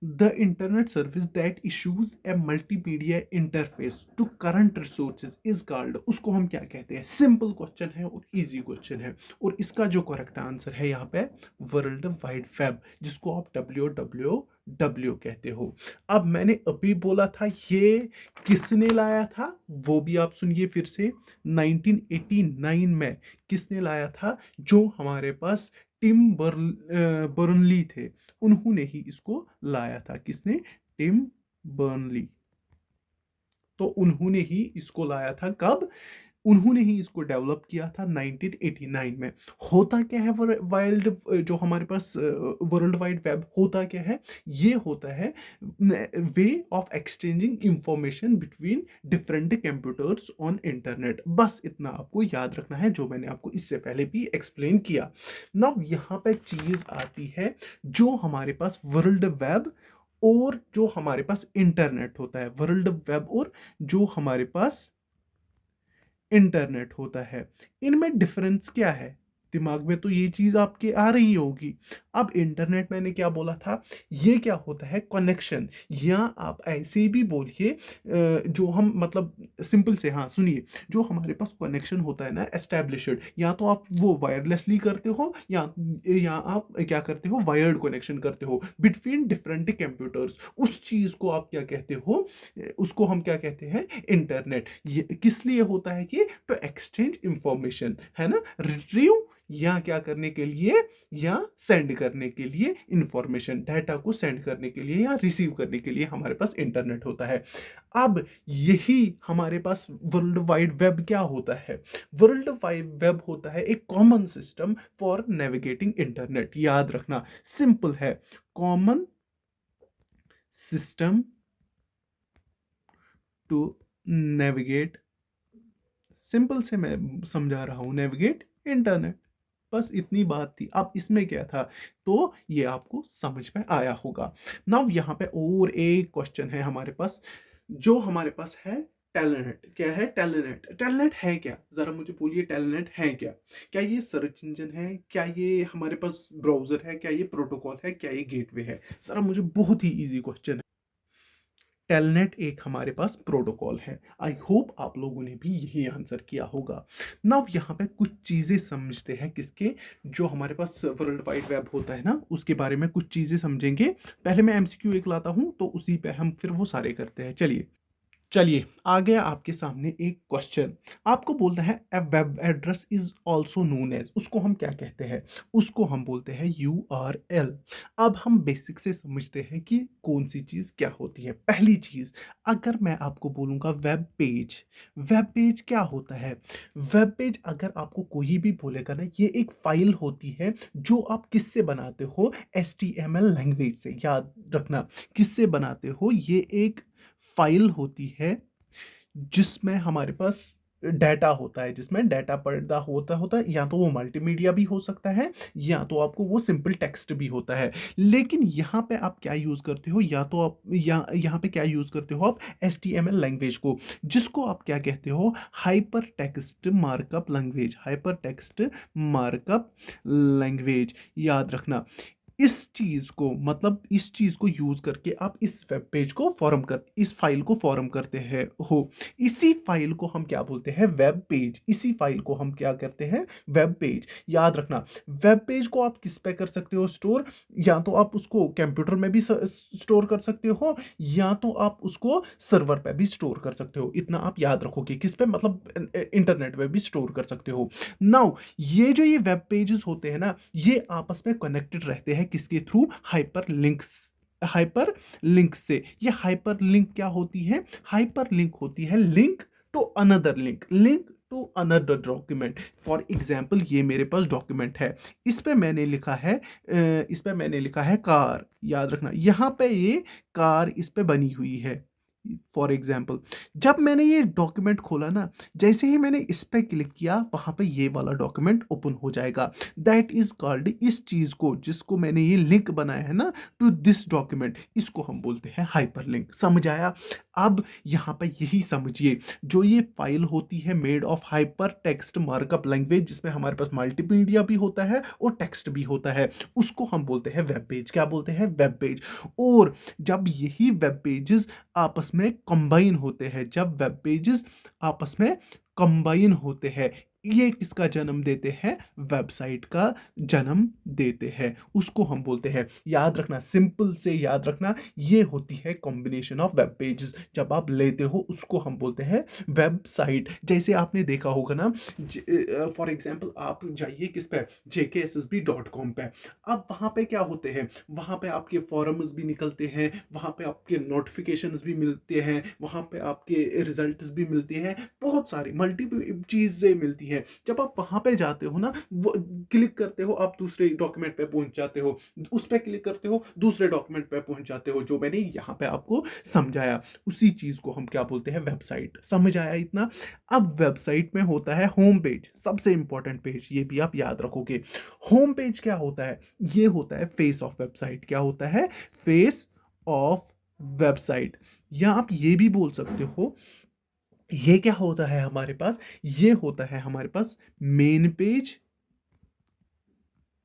The internet service that issues a multimedia interface to current resources is called. उसको हम क्या कहते हैं? सिंपल क्वेश्चन है और इजी क्वेश्चन है, और इसका जो करेक्ट आंसर है यहाँ पे वर्ल्ड वाइड वेब, जिसको आप WWW कहते हो। अब मैंने अभी बोला था, ये किसने लाया था? वो भी आप सुनिए फिर से। 1989 में किसने लाया था? जो हमारे पास टिम बर्नली थे, उन्होंने ही इसको लाया था। किसने? Tim Berners Lee. तो उन्होंने ही इसको लाया था। कब? उन्होंने ही इसको डेवलप किया था 1989 में। होता क्या है वाइल्ड, जो हमारे पास वर्ल्ड वाइड वेब होता क्या है? ये होता है way of exchanging information between different computers on internet. बस इतना आपको याद रखना है, जो मैंने आपको इससे पहले भी एक्सप्लेन किया। नाउ यहाँ पे एक चीज आती है, जो हमारे पास वर्ल्ड वेब और जो हमारे पास इंटरनेट होता है, वर्ल्ड वेब और जो हमारे पास इंटरनेट होता है, इनमें डिफरेंस क्या है? दिमाग में तो ये चीज आपके आ रही होगी। अब इंटरनेट मैंने क्या बोला था? ये क्या होता है? कनेक्शन, या आप ऐसे भी बोलिए, जो हम मतलब सिंपल से, हाँ सुनिए, जो हमारे पास कनेक्शन होता है ना एस्टेब्लिश्ड, या तो आप वो वायरलेसली करते हो, या आप क्या करते हो? वायर्ड कनेक्शन करते हो बिटवीन डिफरेंट कंप्यूटर्स। उस चीज को आप क्या कहते हो? उसको हम क्या कहते हैं? इंटरनेट। ये किस लिए होता है? ये टू एक्सचेंज इंफॉर्मेशन, है ना? रिट्रीव या क्या करने के लिए, या सेंड करने के लिए, इंफॉर्मेशन डाटा को सेंड करने के लिए या रिसीव करने के लिए हमारे पास इंटरनेट होता है। अब यही हमारे पास वर्ल्ड वाइड वेब क्या होता है? वर्ल्ड वाइड वेब होता है एक common system for navigating internet. याद रखना, सिंपल है, common system to navigate, simple से मैं समझा रहा हूं, नेविगेट इंटरनेट। बस इतनी बात थी। अब इसमें क्या था, तो ये आपको समझ में आया होगा। नाउ यहाँ पे और एक क्वेश्चन है हमारे पास, जो हमारे पास है टेलनेट। क्या है टेलनेट? टेलनेट है क्या, जरा मुझे बोलिए, टेलनेट है क्या? क्या ये सर्च इंजन है? क्या ये हमारे पास ब्राउजर है? क्या ये प्रोटोकॉल है? क्या ये गेटवे है? जरा मुझे, बहुत ही इजी क्वेश्चन है। टेलनेट एक हमारे पास प्रोटोकॉल है। आई होप आप लोगों ने भी यही आंसर किया होगा। नाउ यहाँ पे कुछ चीजें समझते हैं, किसके, जो हमारे पास वर्ल्ड वाइड वेब होता है ना, उसके बारे में कुछ चीजें समझेंगे। पहले मैं एमसीक्यू एक लाता हूं, तो उसी पे हम फिर वो सारे करते हैं। चलिए चलिए, आ गया आपके सामने एक क्वेश्चन। आपको बोलना है a web address is also known as, उसको हम क्या कहते हैं? उसको हम बोलते हैं URL। अब हम बेसिक से समझते हैं कि कौन सी चीज क्या होती है। पहली चीज, अगर मैं आपको बोलूंगा वेब पेज, वेब पेज क्या होता है? वेब पेज अगर आपको कोई भी बोलेगा ना, ये एक फाइल होती है जो आप किससे बनाते हो? HTML लैंग्वेज से। याद रखना, किससे बनाते हो? ये एक फाइल होती है जिसमें हमारे पास डाटा होता है, जिसमें डाटा पैदा होता है। या तो वो मल्टीमीडिया भी हो सकता है, या तो आपको वो सिंपल टेक्स्ट भी होता है। लेकिन यहाँ पे आप क्या यूज करते हो, या तो आप यहाँ पे क्या यूज करते हो आप? HTML लैंग्वेज को, जिसको आप क्या कहते हो? Hyper text markup language. Hyper text markup language, याद रखना। इस चीज को, मतलब इस चीज को यूज करके आप इस वेब पेज को फॉर्म कर, इस फाइल को फॉर्म करते हैं हो। इसी फाइल को हम क्या बोलते हैं? Web page. इसी फाइल को हम क्या करते हैं? Web page. याद रखना, वेब पेज को आप किस पे कर सकते हो स्टोर? या तो आप उसको कंप्यूटर में भी स्टोर कर सकते हो, या तो आप उसको सर्वर पे भी स्टोर कर सकते हो। इतना आप याद रखोगे, किस पे, मतलब इंटरनेट पे भी स्टोर कर सकते हो। नाउ ये वेब पेजेस होते हैं ना, ये आपस में कनेक्टेड रहते हैं किसके through? Hyper links. Hyper link से। ये हाइपर लिंक क्या होती है? हाइपर लिंक होती है link to another link, link to another document. For example, ये मेरे पास डॉक्यूमेंट है, इस पे मैंने लिखा है इस पे मैंने लिखा है कार। याद रखना, यहाँ पे ये कार इस पे बनी हुई है। फॉर एग्जाम्पल, जब मैंने ये डॉक्यूमेंट खोला ना, जैसे ही मैंने इस पे क्लिक किया, वहां पे ये वाला डॉक्यूमेंट ओपन हो जाएगा। दैट इज कॉल्ड, इस चीज को, जिसको मैंने ये लिंक बनाया है ना टू दिस डॉक्यूमेंट, इसको हम बोलते हैं हाइपर लिंक। समझ आया? अब यहाँ पे यही समझिए, जो ये फाइल होती है made of hyper text markup language, जिसमें हमारे पास मल्टीमीडिया भी होता है और टेक्स्ट भी होता है, उसको हम बोलते हैं वेब पेज। क्या बोलते हैं? Web page. और जब यही वेब पेजेस आपस में कंबाइन होते हैं, जब वेब पेजेस आपस में कंबाइन होते हैं, ये किसका जन्म देते हैं? वेबसाइट का जन्म देते हैं। उसको हम बोलते हैं, याद रखना, सिंपल से याद रखना, ये होती है कॉम्बिनेशन ऑफ वेब पेजेस। जब आप लेते हो, उसको हम बोलते हैं वेबसाइट। जैसे आपने देखा होगा ना, फॉर एग्जांपल आप जाइए किस पे? jksSB.com पे। अब वहां पे क्या होते हैं? वहां पे आपके फॉरम्स भी निकलते हैं, वहां पे आपके नोटिफिकेशंस भी मिलते हैं, वहां पे आपके रिजल्ट्स भी मिलते हैं, बहुत सारी मल्टीपल चीजें मिलती हैं। जब आप वहां पे जाते हो ना, वो क्लिक करते हो, आप दूसरे डॉक्यूमेंट पे पहुंच जाते हो, उस पे क्लिक करते हो, दूसरे डॉक्यूमेंट पे पहुंच जाते हो, जो मैंने यहाँ पे आपको समझाया। उसी चीज को हम क्या बोलते हैं? वेबसाइट। समझ आया इतना? अब वेबसाइट में होता है होम पेज, सबसे इंपॉर्टेंट पेज, ये भी आप याद रखोगे। होम पेज क्या होता है? ये होता है फेस ऑफ वेबसाइट। क्या होता है? Face of website. या आप ये भी बोल सकते हो, ये क्या होता है हमारे पास? ये होता है हमारे पास मेन पेज,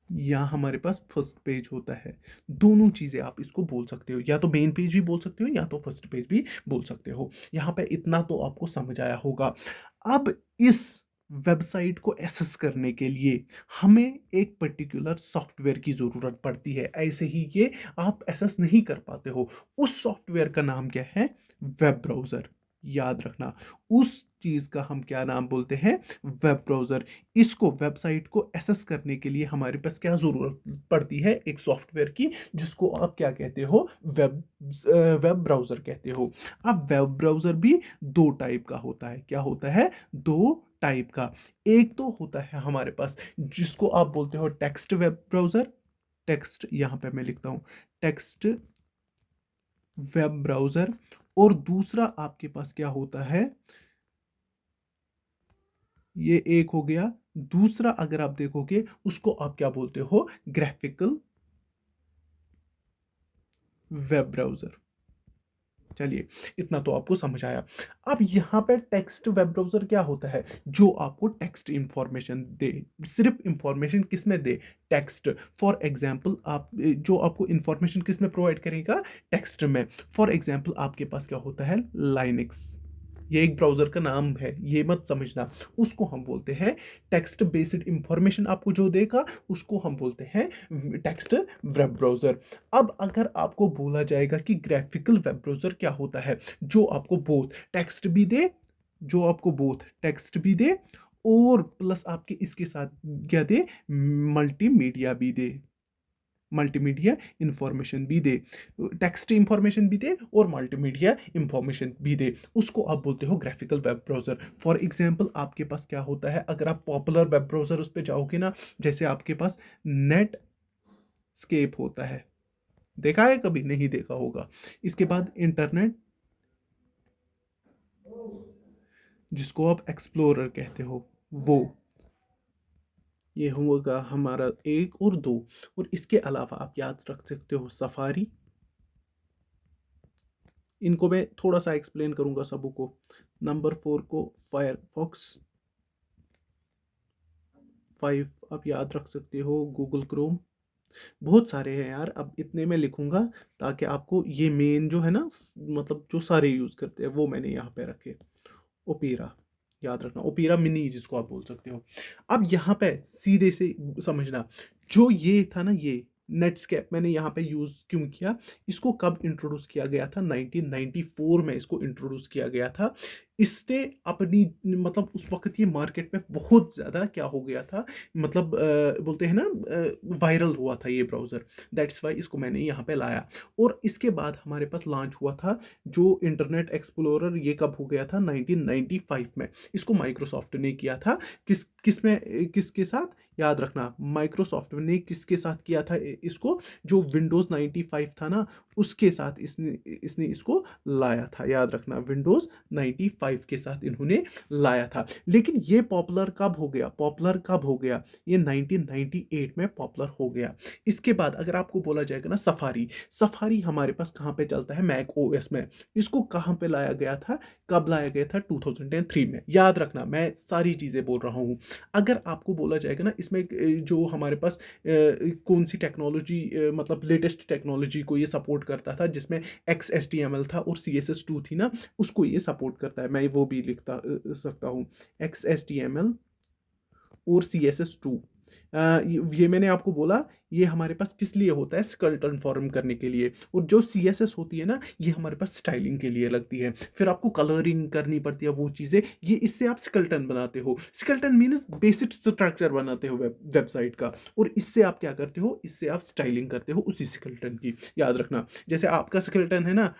या हमारे पास फर्स्ट पेज होता है। दोनों चीजें आप इसको बोल सकते हो, या तो मेन पेज भी बोल सकते हो, या तो फर्स्ट पेज भी बोल सकते हो। यहां पे इतना तो आपको समझ आया होगा। अब इस वेबसाइट को एक्सेस करने के लिए हमें एक पर्टिकुलर सॉफ्टवेयर की जरूरत पड़ती है। ऐसे ही ये आप एक्सेस नहीं कर पाते हो। उस सॉफ्टवेयर का नाम क्या है? Web browser. याद रखना, उस चीज का हम क्या नाम बोलते हैं? Web browser. इसको वेबसाइट को एसेस करने के लिए हमारे पास क्या जरूरत पड़ती है? एक सॉफ्टवेयर की, जिसको आप क्या कहते हो? वेब ब्राउजर कहते हो। अब वेब ब्राउजर भी दो टाइप का होता है। क्या होता है? दो टाइप का। एक तो होता है हमारे पास जिसको आप बोलते हो टेक्स्ट वेब ब्राउजर। टेक्स्ट यहां पे मैं लिखता हूं, टेक्स्ट वेब ब्राउजर। और दूसरा आपके पास क्या होता है? ये एक हो गया। दूसरा अगर आप देखोगे उसको आप क्या बोलते हो? Graphical web browser. चलिए, इतना तो आपको समझ आया। अब यहाँ पे टेक्स्ट वेब ब्राउजर क्या होता है? जो आपको टेक्स्ट इंफॉर्मेशन दे। सिर्फ इंफॉर्मेशन किस में दे? टेक्स्ट। फॉर एग्जांपल आप जो आपको इंफॉर्मेशन किस में प्रोवाइड करेगा? टेक्स्ट में। फॉर एग्जांपल आपके पास क्या होता है? लाइनक्स। ये एक ब्राउजर का नाम है, ये मत समझना। उसको हम बोलते हैं टेक्स्ट बेस्ड इंफॉर्मेशन, आपको जो देगा उसको हम बोलते हैं टेक्स्ट वेब ब्राउजर। अब अगर आपको बोला जाएगा कि ग्राफिकल वेब ब्राउजर क्या होता है? जो आपको बोथ टेक्स्ट भी दे, जो आपको बोथ टेक्स्ट भी दे और प्लस आपके इसके साथ क्या दे? मल्टीमीडिया भी दे। मल्टीमीडिया इंफॉर्मेशन भी दे, टेक्स्ट इंफॉर्मेशन भी दे और मल्टीमीडिया इंफॉर्मेशन भी दे, उसको आप बोलते हो graphical web browser. For example आपके पास क्या होता है? अगर आप पॉपुलर वेब ब्राउजर उस पर जाओगे ना, जैसे आपके पास नेट स्केप होता है, देखा है कभी? नहीं देखा होगा। इसके बाद इंटरनेट, जिसको आप एक्सप्लोरर कहते हो, वो ये होगा हमारा एक और दो। और इसके अलावा आप याद रख सकते हो सफारी। इनको मैं थोड़ा सा एक्सप्लेन करूंगा सबों को। नंबर 4 को फायरफॉक्स। 5 आप याद रख सकते हो गूगल क्रोम। बहुत सारे हैं यार, अब इतने में लिखूंगा ताकि आपको ये मेन जो है ना, मतलब जो सारे यूज करते हैं वो मैंने यहाँ पे रखे। ओपेरा, याद रखना, ओपेरा मिनी जिसको आप बोल सकते हो। अब यहाँ पे सीधे से समझना, जो ये था ना, ये नेटस्केप मैंने यहाँ पे यूज क्यों किया? इसको कब इंट्रोड्यूस किया गया था? 1994 में इसको इंट्रोड्यूस किया गया था। इसने अपनी, मतलब उस वक्त ये मार्केट में बहुत ज़्यादा क्या हो गया था, मतलब बोलते हैं ना, वायरल हुआ था ये ब्राउज़र। दैट्स वाई इसको मैंने यहाँ पे लाया। और इसके बाद हमारे पास लॉन्च हुआ था जो इंटरनेट एक्सप्लोरर। ये कब हो गया था? 1995 में। इसको माइक्रोसॉफ्ट ने किया था। किसके साथ? याद रखना, माइक्रोसॉफ्ट ने किसके साथ किया था इसको? जो विंडोज़ 95 था ना, उसके साथ इसने इसने इसको लाया था। याद रखना, विंडोज़ 95 के साथ इन्होंने लाया था। लेकिन ये पॉपुलर कब हो गया? पॉपुलर कब हो गया? ये 1998 में पॉपुलर हो गया। इसके बाद अगर आपको बोला जाएगा ना सफारी, सफारी हमारे पास कहाँ पे चलता है? मैक ओएस में। इसको कहाँ पे लाया गया था? कब लाया गया था? 2003 में। याद रखना, मैं सारी चीज़ें बोल रहा हूँ। अगर आपको बोला जाएगा ना इसमें जो हमारे पास कौन सी टेक्नोलॉजी, मतलब लेटेस्ट टेक्नोलॉजी को ये सपोर्ट करता था, जिसमें XHTML था और CSS2 थी ना, उसको ये सपोर्ट करता है। मैं वो भी लिखता सकता हूँ, XHTML और CSS2। ये मैंने आपको बोला, ये हमारे पास किस लिए होता है? स्केलेटन फॉर्म करने के लिए। और जो CSS होती है ना, ये हमारे पास स्टाइलिंग के लिए लगती है। फिर आपको कलरिंग करनी पड़ती है, वो चीज़ें, ये इससे आप स्केलेटन बनाते हो। स्केलेटन मीन्स बेसिक स्ट्रक्चर बनाते हो वेबसाइट का। और इससे आप क्या करते हो? इससे आप स्टाइलिंग करते हो उसी स्केलेटन की। याद रखना, जैसे आपका स्केलेटन है ना,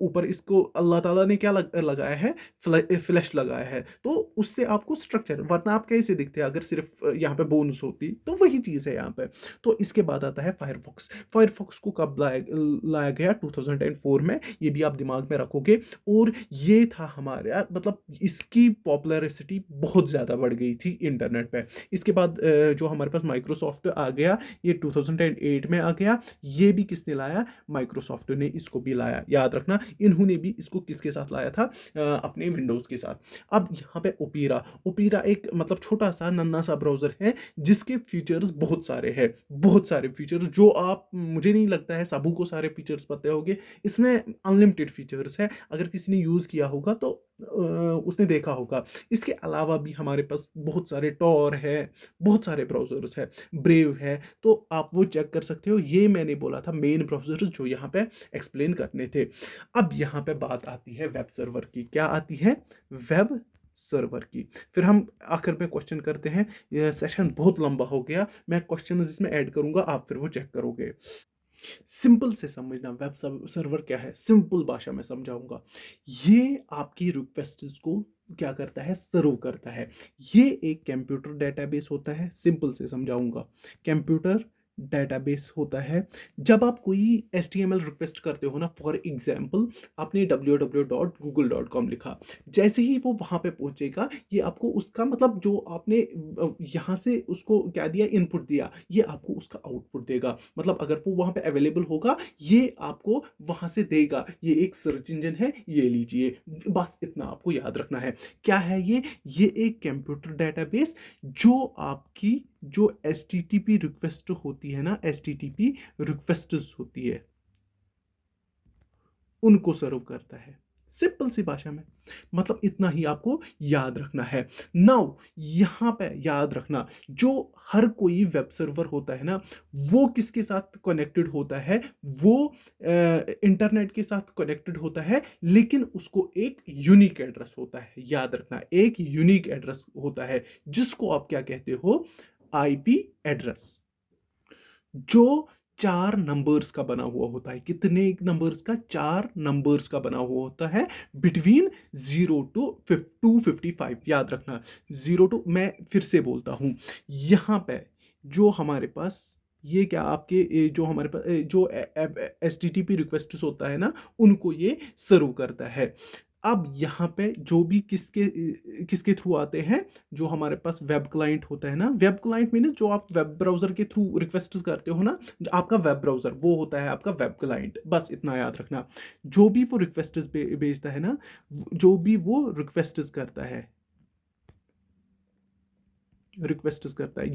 ऊपर इसको अल्लाह ताला ने क्या लगाया है? फ्लैश लगाया है, तो उससे आपको स्ट्रक्चर, वरना आप कैसे दिखते हैं अगर सिर्फ यहाँ पे बोन्स होती? तो वही चीज़ है यहाँ पे। तो इसके बाद आता है फायरफॉक्स। फायरफॉक्स को कब लाया गया? 2004 में। ये भी आप दिमाग में रखोगे। और ये था हमारा, मतलब इसकी पॉपुलैरिटी बहुत ज़्यादा बढ़ गई थी इंटरनेट पे। इसके बाद जो हमारे पास माइक्रोसॉफ्ट आ गया, ये 2008 में आ गया। ये भी किसने लाया? माइक्रोसॉफ्ट ने इसको भी लाया। याद रखना, इन्होंने भी इसको किसके साथ लाया था? अपने विंडोज़ के साथ। अब यहाँ पे ओपेरा, ओपेरा एक मतलब छोटा सा नन्ना सा ब्राउज़र है, जिसके फीचर्स बहुत सारे हैं, बहुत सारे फीचर्स जो आप, मुझे नहीं लगता है सबू को सारे फीचर्स पता होंगे। इसमें अनलिमिटेड फीचर्स है, अगर किसी ने यूज़ किया होगा तो उसने देखा होगा। इसके अलावा भी हमारे पास बहुत सारे टॉर है, बहुत सारे ब्राउज़र्स है, ब्रेव है, तो आप वो चेक कर सकते हो। ये मैंने बोला था मेन ब्राउज़र्स जो यहाँ पे एक्सप्लेन करने थे। अब यहाँ पे बात आती है वेब सर्वर की। क्या आती है? वेब सर्वर की। फिर हम आखिर में क्वेश्चन करते हैं। यह सेशन बहुत लंबा हो गया, मैं क्वेश्चन इसमें ऐड करूंगा, आप फिर वो चेक करोगे। सिंपल से समझना वेब सर्वर क्या है, सिंपल भाषा में समझाऊंगा। ये आपकी रिक्वेस्ट को क्या करता है? सर्व करता है। ये एक कंप्यूटर डेटाबेस होता है, सिंपल से समझाऊंगा। कंप्यूटर डेटाबेस होता है। जब आप कोई HTML रिक्वेस्ट करते हो ना, फॉर एग्जांपल आपने www.google.com लिखा, जैसे ही वो वहां पे पहुंचेगा, ये आपको उसका मतलब जो आपने यहाँ से उसको क्या दिया, इनपुट दिया, ये आपको उसका आउटपुट देगा। मतलब अगर वो वहां पे अवेलेबल होगा, ये आपको वहां से देगा। ये एक सर्च इंजन है, ये लीजिए। बस इतना आपको याद रखना है। क्या है ये एक कंप्यूटर डेटाबेस जो आपकी जो HTTP रिक्वेस्ट होती है ना, HTTP रिक्वेस्ट्स होती है, उनको सर्व करता है। सिंपल सी भाषा में, मतलब इतना ही आपको याद रखना है। नाउ यहां पे याद रखना, जो हर कोई वेब सर्वर होता है ना, वो किसके साथ कनेक्टेड होता है? वो इंटरनेट के साथ कनेक्टेड होता है, लेकिन उसको एक यूनिक एड्रेस होता है। याद रखना, एक यूनिक एड्रेस होता है, जिसको आप क्या कहते हो? IP address. जो 4 नंबर्स का बना हुआ होता है। कितने नंबर्स का? 4 नंबर्स का बना हुआ होता है, बिटवीन 0 टू 255। याद रखना, 0 टू, मैं फिर से बोलता हूं, यहां पे जो हमारे पास ये क्या आपके जो हमारे पास जो HTTP रिक्वेस्ट होता है ना, उनको ये सर्व करता है। अब यहाँ पे जो भी किसके किसके थ्रू आते हैं, जो हमारे पास वेब क्लाइंट होता है ना, वेब क्लाइंट मीन जो आप वेब ब्राउजर के थ्रू रिक्वेस्ट करते हो ना, जो आपका वेब ब्राउजर वो होता है आपका वेब क्लाइंट। बस इतना याद रखना। जो भी वो रिक्वेस्ट भेजता है ना, जो भी वो रिक्वेस्ट करता है,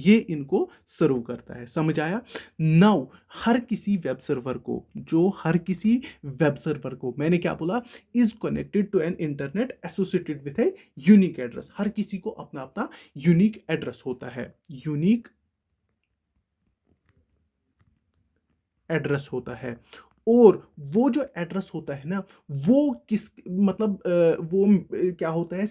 ये इनको सर्व करता है। समझ आया? नाउ हर किसी वेब सर्वर को मैंने क्या बोला? Is connected to an internet associated with a unique address. हर किसी को अपना अपना यूनिक एड्रेस होता है, यूनिक एड्रेस होता है। और वो जो एड्रेस होता है ना, वो किस मतलब वो क्या होता है?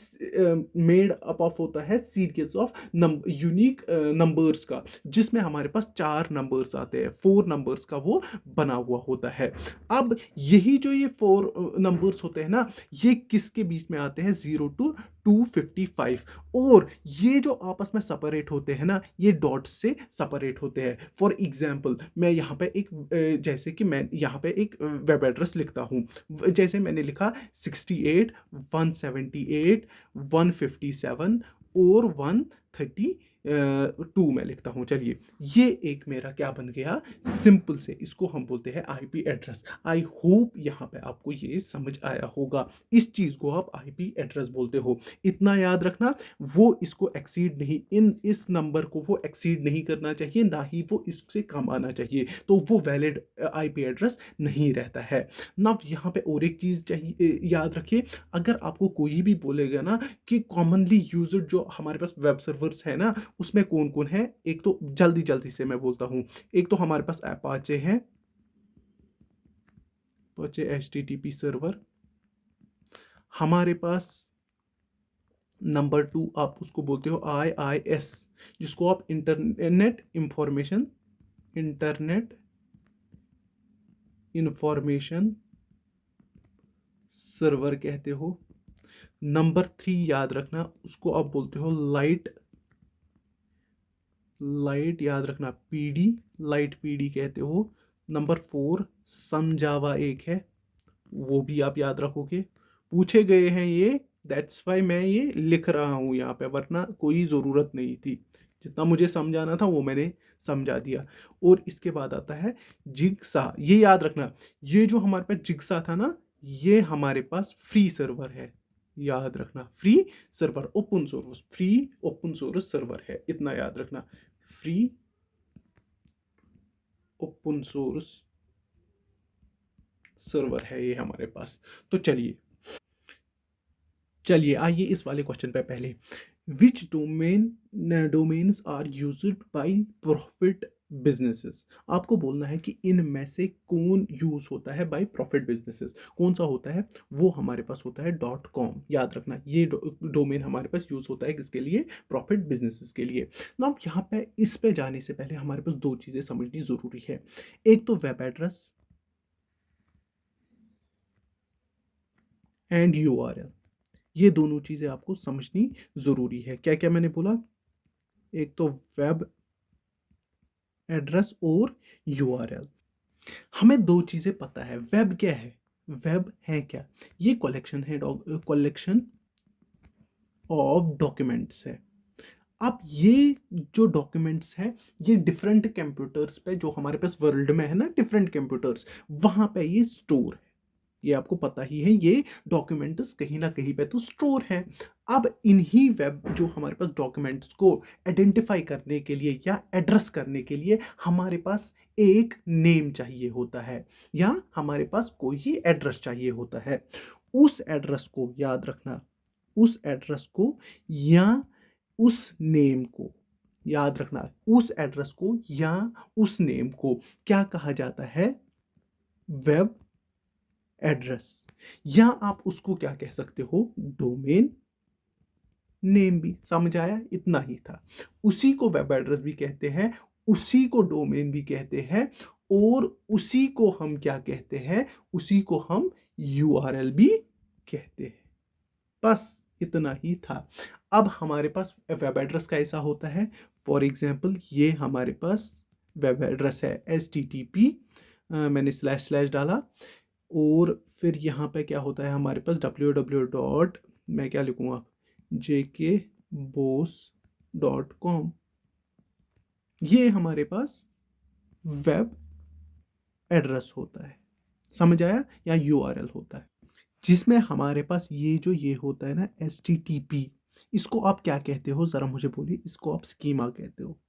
मेड अप ऑफ होता है सीरीज ऑफ यूनिक नंबर्स का, जिसमें हमारे पास 4 नंबर्स आते हैं, 4 नंबर्स का वो बना हुआ होता है। अब यही जो ये 4 नंबर्स होते हैं ना, ये किसके बीच में आते हैं? 0 टू 255। और ये जो आपस में सेपरेट होते हैं ना, ये डॉट से सेपरेट होते हैं। फॉर एग्जांपल मैं यहाँ पे एक जैसे कि मैं यहाँ पे एक वेब एड्रेस लिखता हूँ, जैसे मैंने लिखा 68 178 157 और 132 में लिखता हूँ। चलिए, ये एक मेरा क्या बन गया? सिंपल से इसको हम बोलते हैं IP एड्रेस। आई होप यहाँ पे आपको ये समझ आया होगा। इस चीज को आप IP एड्रेस बोलते हो। इतना याद रखना, वो इसको एक्सीड नहीं, इस नंबर को वो एक्सीड नहीं करना चाहिए, ना ही वो इससे कम आना चाहिए, तो वो वैलिड IP एड्रेस नहीं रहता है। ना यहाँ पे और एक चीज चाहिए, याद रखिए, अगर आपको कोई भी बोलेगा ना कि कॉमनली यूज्ड जो हमारे पास वेब सर्वर्स है ना, उसमें कौन कौन है, एक तो जल्दी जल्दी से मैं बोलता हूं, एक तो हमारे पास अपाचे है, अपाचे HTTP सर्वर। हमारे पास नंबर 2 आप उसको बोलते हो IIS, जिसको आप इंटरनेट इंफॉर्मेशन सर्वर कहते हो। नंबर 3 याद रखना, उसको आप बोलते हो लाइट याद रखना, लाइट PD कहते हो। नंबर 4 सन जावा एक है, वो भी आप याद रखोगे। पूछे गए हैं ये, दैट्स वाई मैं ये लिख रहा हूं यहाँ पे, वरना कोई ज़रूरत नहीं थी। जितना मुझे समझाना था वो मैंने समझा दिया। और इसके बाद आता है जिगसा। ये याद रखना, ये जो हमारे पास जिगसा था ना, ये हमारे पास फ्री सर्वर है। याद रखना, free server, open source, free open source server है, इतना याद रखना। फ्री ओपन सोर्स सर्वर है ये हमारे पास। तो चलिए आइए इस वाले क्वेश्चन पे पहले, which domains are used by profit businesses. आपको बोलना है कि इनमें से कौन यूज होता है बाय प्रॉफिट बिजनेसेस, कौन सा होता है। वो हमारे पास होता है डॉट कॉम। याद रखना ये डोमेन हमारे पास यूज होता है किसके लिए, प्रॉफिट बिजनेसेस के लिए। ना यहाँ पे इस पे जाने से पहले हमारे पास दो चीजें समझनी जरूरी है। एक तो वेब एड्रेस एंड यूआरएल, ये दोनों चीजें आपको समझनी जरूरी है। क्या क्या मैंने बोला, एक तो वेब एड्रेस और यूआरएल। हमें दो चीजें पता है, वेब क्या है, वेब है क्या, ये कलेक्शन है, कलेक्शन ऑफ डॉक्यूमेंट्स है। अब ये जो डॉक्यूमेंट्स है ये डिफरेंट कंप्यूटर्स पे, जो हमारे पास वर्ल्ड में है ना डिफरेंट कंप्यूटर्स, वहां पे ये स्टोर है। ये आपको पता ही है, ये डॉक्यूमेंट्स कहीं ना कहीं पे तो स्टोर है। अब इन्हीं वेब जो हमारे पास डॉक्यूमेंट्स को आइडेंटिफाई करने के लिए या एड्रेस करने के लिए हमारे पास एक नेम चाहिए होता है, या हमारे पास कोई ही एड्रेस चाहिए होता है। उस एड्रेस को याद रखना, उस एड्रेस को या उस नेम को याद रखना, उस एड्रेस को या उस नेम को क्या कहा जाता है, वेब एड्रेस। या आप उसको क्या कह सकते हो, डोमेन नेम भी। समझ आया, इतना ही था। उसी को वेब एड्रेस भी कहते हैं, उसी को डोमेन भी कहते हैं, और उसी को हम क्या कहते हैं, उसी को हम यूआरएल भी कहते हैं। बस इतना ही था। अब हमारे पास वेब एड्रेस कैसा होता है, फॉर एग्जाम्पल ये हमारे पास वेब एड्रेस है HTTP, मैंने स्लैश स्लैश डाला, और फिर यहाँ पे क्या होता है हमारे पास www. मैं क्या लिखूँगा, jkboss.com। ये हमारे पास वेब एड्रेस होता है, समझ आया, या यूआरएल होता है। जिसमें हमारे पास ये जो ये होता है ना HTTP, इसको आप क्या कहते हो ज़रा मुझे बोलिए, इसको आप स्कीमा कहते हो,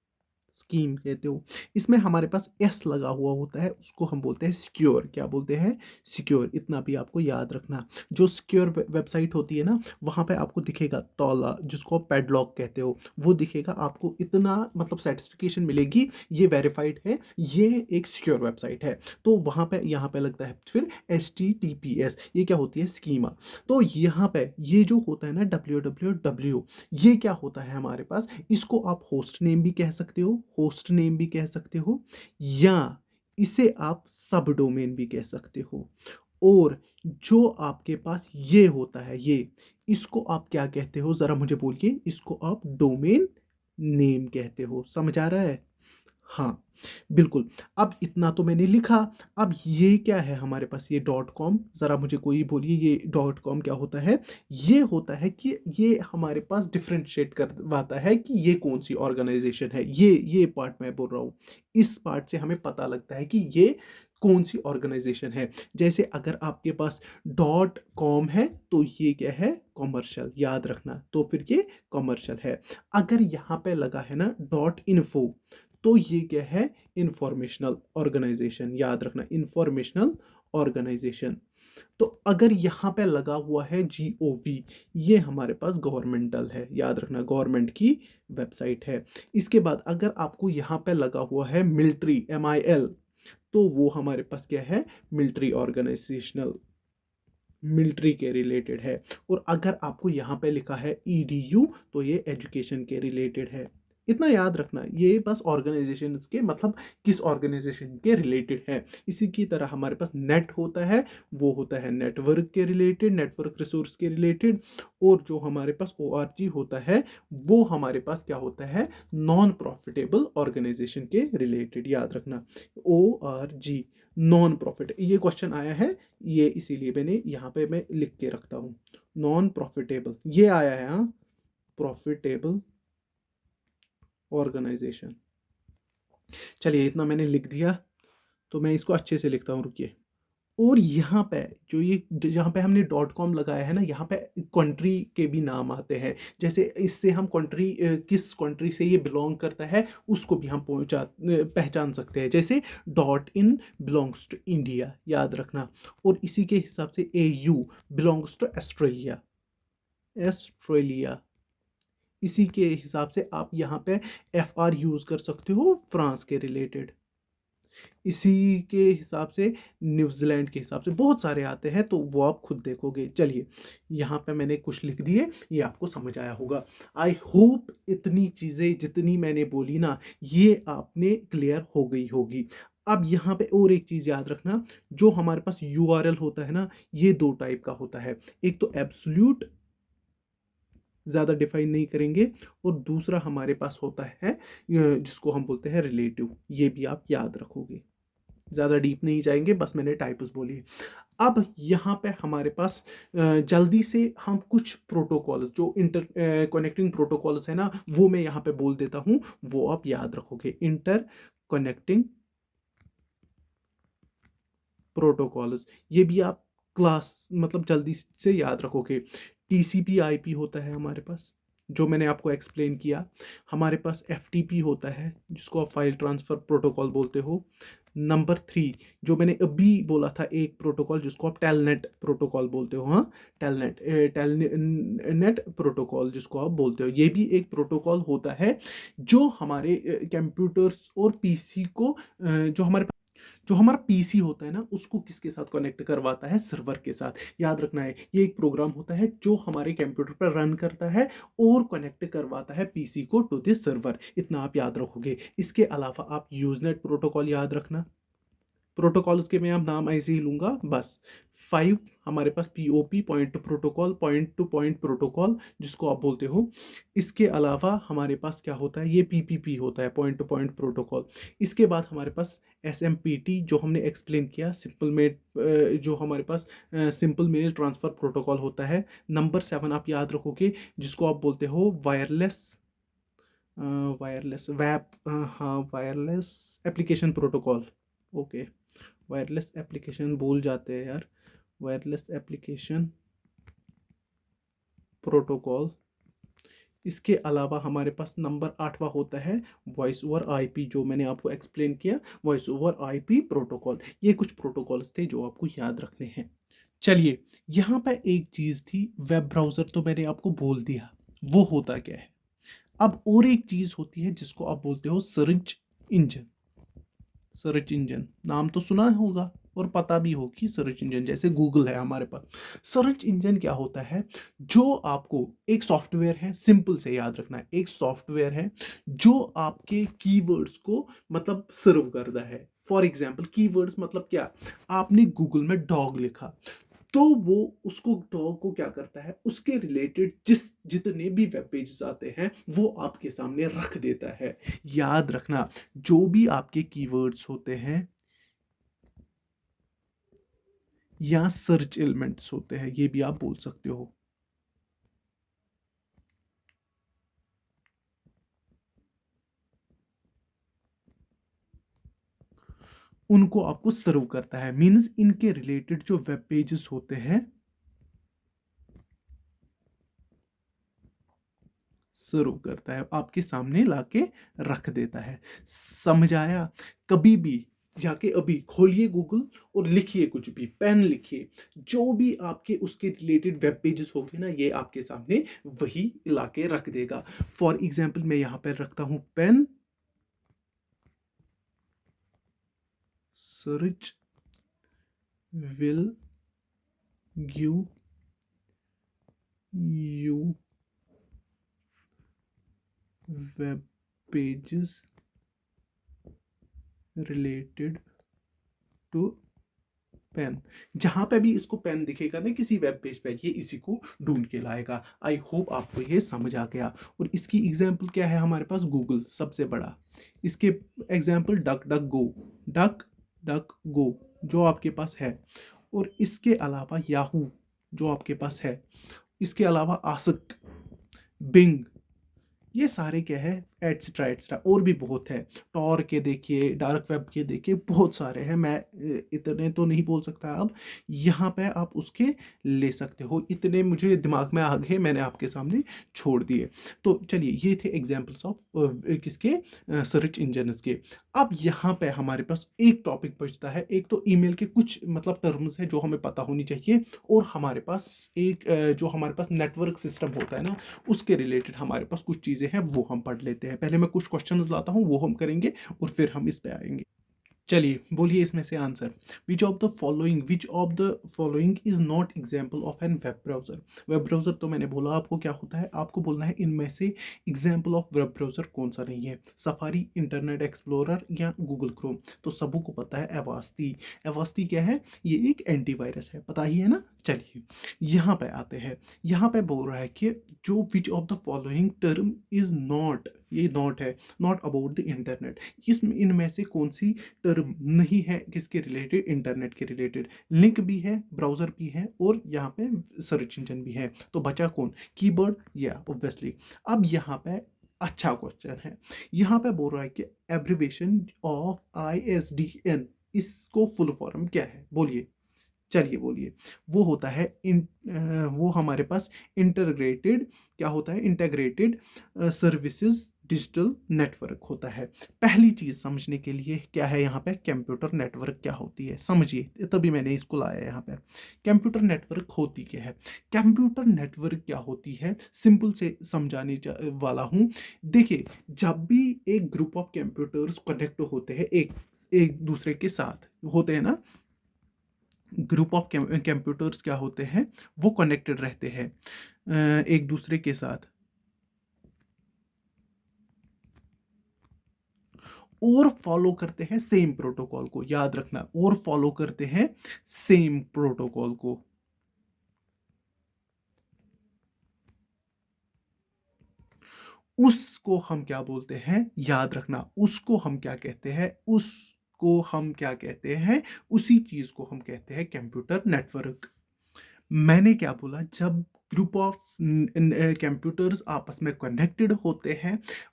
स्कीम कहते हो। इसमें हमारे पास एस लगा हुआ होता है, उसको हम बोलते हैं सिक्योर। क्या बोलते हैं, सिक्योर। इतना भी आपको याद रखना। जो सिक्योर वेबसाइट होती है ना, वहाँ पे आपको दिखेगा तौला, जिसको आप पैडलॉक कहते हो, वो दिखेगा आपको। इतना मतलब सर्टिफिकेशन मिलेगी, ये वेरीफाइड है, ये एक सिक्योर वेबसाइट है। तो वहाँ पे यहाँ पे लगता है फिर HTTPS, ये क्या होती है, स्कीमा। तो यहाँ पे ये जो होता है ना www, ये क्या होता है हमारे पास, इसको आप होस्ट नेम भी कह सकते हो, होस्ट नेम भी कह सकते हो, या इसे आप सब डोमेन भी कह सकते हो। और जो आपके पास ये होता है, ये इसको आप क्या कहते हो ज़रा मुझे बोलिए, इसको आप डोमेन नेम कहते हो। समझ आ रहा है, हाँ बिल्कुल। अब इतना तो मैंने लिखा। अब ये क्या है हमारे पास, ये डॉट कॉम, ज़रा मुझे कोई बोलिए ये डॉट कॉम क्या होता है। ये होता है कि ये हमारे पास डिफ्रेंशिएट करवाता है कि ये कौन सी ऑर्गेनाइजेशन है। ये पार्ट मैं बोल रहा हूँ, इस पार्ट से हमें पता लगता है कि ये कौन सी ऑर्गेनाइजेशन है। जैसे अगर आपके पास डॉट कॉम है तो ये क्या है, कॉमर्शियल, याद रखना, तो फिर ये कॉमर्शियल है। अगर यहाँ पे लगा है ना डॉट इन्फो, तो ये क्या है, इंफॉर्मेशनल ऑर्गेनाइजेशन, याद रखना, इंफॉर्मेशनल ऑर्गेनाइजेशन। तो अगर यहाँ पे लगा हुआ है GOV, ये हमारे पास गवर्नमेंटल है, याद रखना, गवर्नमेंट की वेबसाइट है। इसके बाद अगर आपको यहाँ पे लगा हुआ है मिलिट्री, MIL, तो वो हमारे पास क्या है, मिलिट्री ऑर्गेनाइजेशनल, मिलिट्री के रिलेटेड है। और अगर आपको यहाँ पे लिखा है EDU, तो ये एजुकेशन के रिलेटेड है। इतना याद रखना, ये बस ऑर्गेनाइजेशंस के मतलब किस ऑर्गेनाइजेशन के रिलेटेड है। इसी की तरह हमारे पास नेट होता है, वो होता है नेटवर्क के रिलेटेड, नेटवर्क रिसोर्स के रिलेटेड। और जो हमारे पास ORG होता है, वो हमारे पास क्या होता है, नॉन प्रॉफिटेबल ऑर्गेनाइजेशन के रिलेटेड, याद रखना, ORG, नॉन प्रॉफिट। ये क्वेश्चन आया है, ये इसीलिए मैंने यहाँ पे मैं लिख के रखता हूँ, नॉन प्रॉफिटेबल, ये आया है, हाँ, प्रॉफिटेबल ऑर्गेनाइजेशन। चलिए इतना मैंने लिख दिया, तो मैं इसको अच्छे से लिखता हूँ, रुकिए। और यहाँ पे जो ये जहाँ पे हमने डॉट कॉम लगाया है ना, यहाँ पे कंट्री के भी नाम आते हैं। जैसे इससे हम कंट्री, किस कंट्री से ये बिलोंग करता है उसको भी हम पहचान सकते हैं। जैसे dot in belongs to India, याद रखना। और इसी के हिसाब से A U belongs to Australia, Australia. इसी के हिसाब से आप यहाँ पे एफ आर यूज़ कर सकते हो फ्रांस के रिलेटेड। इसी के हिसाब से न्यूजीलैंड के हिसाब से बहुत सारे आते हैं, तो वो आप खुद देखोगे। चलिए, यहाँ पे मैंने कुछ लिख दिए, ये आपको समझ आया होगा। आई होप इतनी चीज़ें जितनी मैंने बोली ना, ये आपने क्लियर हो गई होगी। अब यहाँ पे और एक चीज़ याद रखना, जो हमारे पास यूआरएल होता है ना, ये दो टाइप का होता है। एक तो एब्सोल्यूट, ज़्यादा डिफाइन नहीं करेंगे, और दूसरा हमारे पास होता है जिसको हम बोलते हैं रिलेटिव। ये भी आप याद रखोगे, ज़्यादा डीप नहीं जाएंगे, बस मैंने टाइप्स बोली। अब यहाँ पे हमारे पास जल्दी से हम कुछ प्रोटोकॉल जो इंटर कनेक्टिंग प्रोटोकॉल्स है ना, वो मैं यहाँ पे बोल देता हूँ, वो आप याद रखोगे। इंटर कनेक्टिंग प्रोटोकॉल्स, ये भी आप क्लास मतलब जल्दी से याद रखोगे। टीसीपी आईपी होता है हमारे पास, जो मैंने आपको एक्सप्लेन किया। हमारे पास एफटीपी होता है, जिसको आप फाइल ट्रांसफ़र प्रोटोकॉल बोलते हो। नंबर 3, जो मैंने अभी बोला था, एक प्रोटोकॉल जिसको आप टेलनेट प्रोटोकॉल बोलते हो। हाँ, टेलनेट प्रोटोकॉल जिसको आप बोलते हो, ये भी एक प्रोटोकॉल होता है जो हमारे कंप्यूटर्स और पीसी को जो हमारा पीसी होता है ना, उसको किसके साथ कनेक्ट करवाता है, सर्वर के साथ। याद रखना है, ये एक प्रोग्राम होता है जो हमारे कंप्यूटर पर रन करता है और कनेक्ट करवाता है पीसी को टू द सर्वर। इतना आप याद रखोगे। इसके अलावा आप यूजनेट प्रोटोकॉल याद रखना। प्रोटोकॉल के मैं अब नाम ऐसे ही लूंगा बस। 5 हमारे पास POP, point to protocol, point to point protocol जिसको आप बोलते हो। इसके अलावा हमारे पास क्या होता है, ये पीपीपी होता है, पॉइंट टू पॉइंट प्रोटोकॉल। इसके बाद हमारे पास एसएमपीटी, जो हमने एक्सप्लेन किया, सिंपल मेल, जो हमारे पास सिंपल मेल ट्रांसफ़र प्रोटोकॉल होता है। नंबर 7 आप याद रखोगे, जिसको आप बोलते हो वायरलेस, वायरलेस वेब, हाँ, wireless application protocol. Okay, wireless application भूल जाते हैं यार, वायरलेस एप्लीकेशन प्रोटोकॉल। इसके अलावा हमारे पास नंबर 8वां होता है वॉइस ओवर आईपी, जो मैंने आपको एक्सप्लेन किया, वॉइस ओवर आईपी प्रोटोकॉल। ये कुछ प्रोटोकॉल्स थे जो आपको याद रखने हैं। चलिए, यहाँ पर एक चीज़ थी, वेब ब्राउज़र तो मैंने आपको बोल दिया, वो होता क्या है। अब और एक चीज़ होती है जिसको आप बोलते हो सर्च इंजन। सर्च इंजन नाम तो सुना होगा और पता भी हो कि सर्च इंजन जैसे गूगल है हमारे पास। सर्च इंजन क्या होता है, जो आपको एक सॉफ्टवेयर है, सिंपल से याद रखना है, एक सॉफ्टवेयर है जो आपके कीवर्ड्स को मतलब सर्व करता है। फॉर एग्जाम्पल, कीवर्ड्स मतलब क्या, आपने गूगल में डॉग लिखा, तो वो उसको डॉग को क्या करता है, उसके रिलेटेड जितने भी वेब पेजेस आते हैं वो आपके सामने रख देता है। याद रखना, जो भी आपके कीवर्ड्स होते हैं या सर्च एलिमेंट्स होते हैं, ये भी आप बोल सकते हो, उनको आपको सर्व करता है। मींस इनके रिलेटेड जो वेब पेजेस होते हैं, सर्व करता है, आपके सामने लाके रख देता है। समझ आया? कभी भी जाके अभी खोलिए गूगल और लिखिए कुछ भी, पेन लिखिए, जो भी आपके उसके रिलेटेड वेब पेजेस होंगे ना, ये आपके सामने वही लाके रख देगा। फॉर एग्जाम्पल, मैं यहाँ पर रखता हूँ pen, search will give you web pages related to pen. जहां पे भी इसको पेन दिखेगा ना किसी वेब पेज पे, ये इसी को ढूंढ के लाएगा। आई होप आपको ये समझ आ गया। और इसकी एग्जांपल क्या है, हमारे पास गूगल सबसे बड़ा, इसके एग्जांपल डक डक गो, डक डक गो जो आपके पास है, और इसके अलावा याहू जो आपके पास है, इसके अलावा आस्क, बिंग, ये सारे क्या है, एट्सट्रा एट्सट्रा और भी बहुत है। टॉर के देखिए, डार्क वेब के देखिए, बहुत सारे हैं। मैं इतने तो नहीं बोल सकता अब। यहाँ पे आप उसके ले सकते हो, इतने मुझे दिमाग में आ गए, मैंने आपके सामने छोड़ दिए। तो चलिए, ये थे एग्जांपल्स ऑफ किसके, सर्च इंजन्स के। अब यहाँ पे हमारे पास एक टॉपिक बचता है। एक तो ईमेल के कुछ मतलब टर्म्स है जो हमें पता होनी चाहिए, और हमारे पास एक जो हमारे पास नेटवर्क सिस्टम होता है ना, उसके रिलेटेड हमारे पास कुछ चीज़ें हैं, वो हम पढ़ लेते हैं। पहले मैं कुछ क्वेश्चन लाता हूँ, वो हम करेंगे, और फिर हम इस पे आएंगे। चलिए, बोलिए इसमें से answer. Which of the following is not example of an web browser. Web browser तो मैंने बोला आपको क्या होता है, आपको बोलना है इनमें से एग्जाम्पल ऑफ वेब ब्राउजर कौन सा नहीं है। सफारी, इंटरनेट एक्सप्लोरर या गूगल क्रोम। तो सबों को पता है एवास्टी। एवास्टी क्या है, ये एक एंटीवायरस है, पता ही है ना। चलिए, यहाँ पे आते हैं। यहाँ पे बोल रहा है कि जो विच of the following term is not, ये नॉट है, नॉट अबाउट द इंटरनेट। इसमें इनमें से कौन सी टर्म नहीं है किसके रिलेटेड, इंटरनेट के रिलेटेड। लिंक भी है, ब्राउजर भी है, और यहाँ पे सर्च इंजन भी है। तो बचा कौन, कीबोर्ड, या ऑब्वियसली। अब यहाँ पे अच्छा क्वेश्चन है। यहाँ पे बोल रहा है कि एब्रिवेशन ऑफ ISDN, इसको फुल फॉर्म क्या है, बोलिए। चलिए बोलिए। वो होता है वो हमारे पास इंटरग्रेटेड, क्या होता है, इंटीग्रेटेड सर्विसेज डिजिटल नेटवर्क होता है। पहली चीज समझने के लिए क्या है यहाँ पे, कंप्यूटर नेटवर्क क्या होती है, समझिए, तभी मैंने इसको लाया यहाँ पे। कंप्यूटर नेटवर्क होती क्या है, कंप्यूटर नेटवर्क क्या होती है, सिंपल से समझाने वाला हूँ। देखिए, जब भी एक ग्रुप ऑफ कंप्यूटर्स कनेक्ट होते हैं एक एक दूसरे के साथ होते हैं ना, ग्रुप ऑफ कंप्यूटर्स क्या होते हैं, वो कनेक्टेड रहते हैं एक दूसरे के साथ, और फॉलो करते हैं सेम प्रोटोकॉल को। याद रखना, और फॉलो करते हैं सेम प्रोटोकॉल को। उसको हम क्या बोलते हैं, याद रखना, उसको हम क्या कहते हैं, उसको हम क्या कहते हैं, उसी चीज को हम कहते हैं कंप्यूटर नेटवर्क। मैंने क्या बोला, जब ग्रुप ऑफ कंप्यूटर्स आपस में कनेक्टेड होते हैं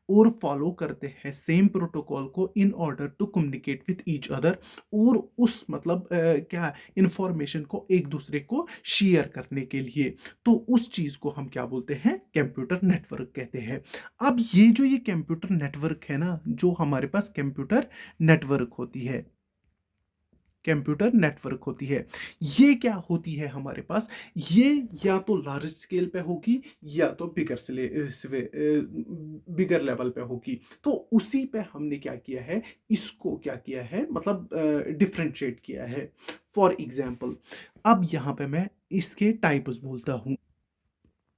और फॉलो करते हैं सेम प्रोटोकॉल को in order to communicate with each other, और उस मतलब क्या, इंफॉर्मेशन को एक दूसरे को शेयर करने के लिए, तो उस चीज को हम क्या बोलते हैं, कंप्यूटर नेटवर्क कहते हैं। अब ये जो ये कंप्यूटर नेटवर्क है ना, जो हमारे पास कंप्यूटर नेटवर्क होती है, कंप्यूटर नेटवर्क होती है, ये क्या होती है हमारे पास, ये या तो लार्ज स्केल पे होगी, या तो बिगर लेवल पे होगी। तो उसी पे हमने क्या किया है, इसको क्या किया है, मतलब डिफ्रेंशिएट किया है। फॉर एग्जाम्पल, अब यहाँ पे मैं इसके टाइप्स बोलता हूँ।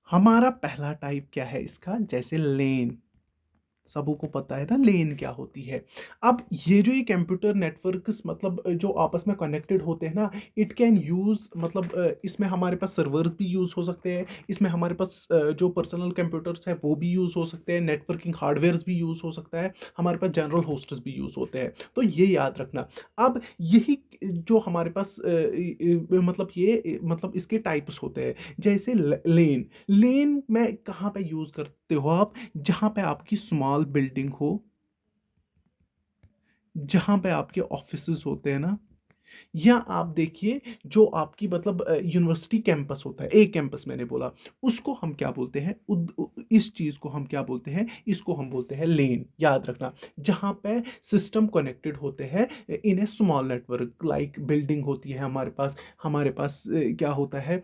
हमारा पहला टाइप क्या है इसका, जैसे लेन, सबों को पता है ना लेन क्या होती है। अब ये जो ये कंप्यूटर नेटवर्क्स मतलब जो आपस में कनेक्टेड होते हैं ना, इट कैन यूज मतलब इसमें हमारे पास सर्वर्स भी यूज हो सकते हैं, इसमें हमारे पास जो पर्सनल कंप्यूटर्स है वो भी यूज हो सकते हैं, नेटवर्किंग हार्डवेयर भी यूज हो सकता है, हमारे पास जनरल होस्ट्स भी यूज होते हैं। तो ये याद रखना। अब यही जो हमारे पास मतलब ये मतलब इसके टाइप्स होते हैं। जैसे लेन, लेन में कहाँ पे यूज करते हो आप, जहां पे आपकी स्मॉल बिल्डिंग हो, जहां पे आपके ऑफिसेज होते हैं ना, या आप देखिए जो आपकी मतलब यूनिवर्सिटी कैंपस होता है, एक कैंपस मैंने बोला, उसको हम क्या बोलते हैं, इस चीज को हम क्या बोलते हैं, इसको हम बोलते हैं लेन। याद रखना, जहां पे सिस्टम कनेक्टेड होते हैं इन ए स्मॉल नेटवर्क, लाइक बिल्डिंग होती है हमारे पास, क्या होता है,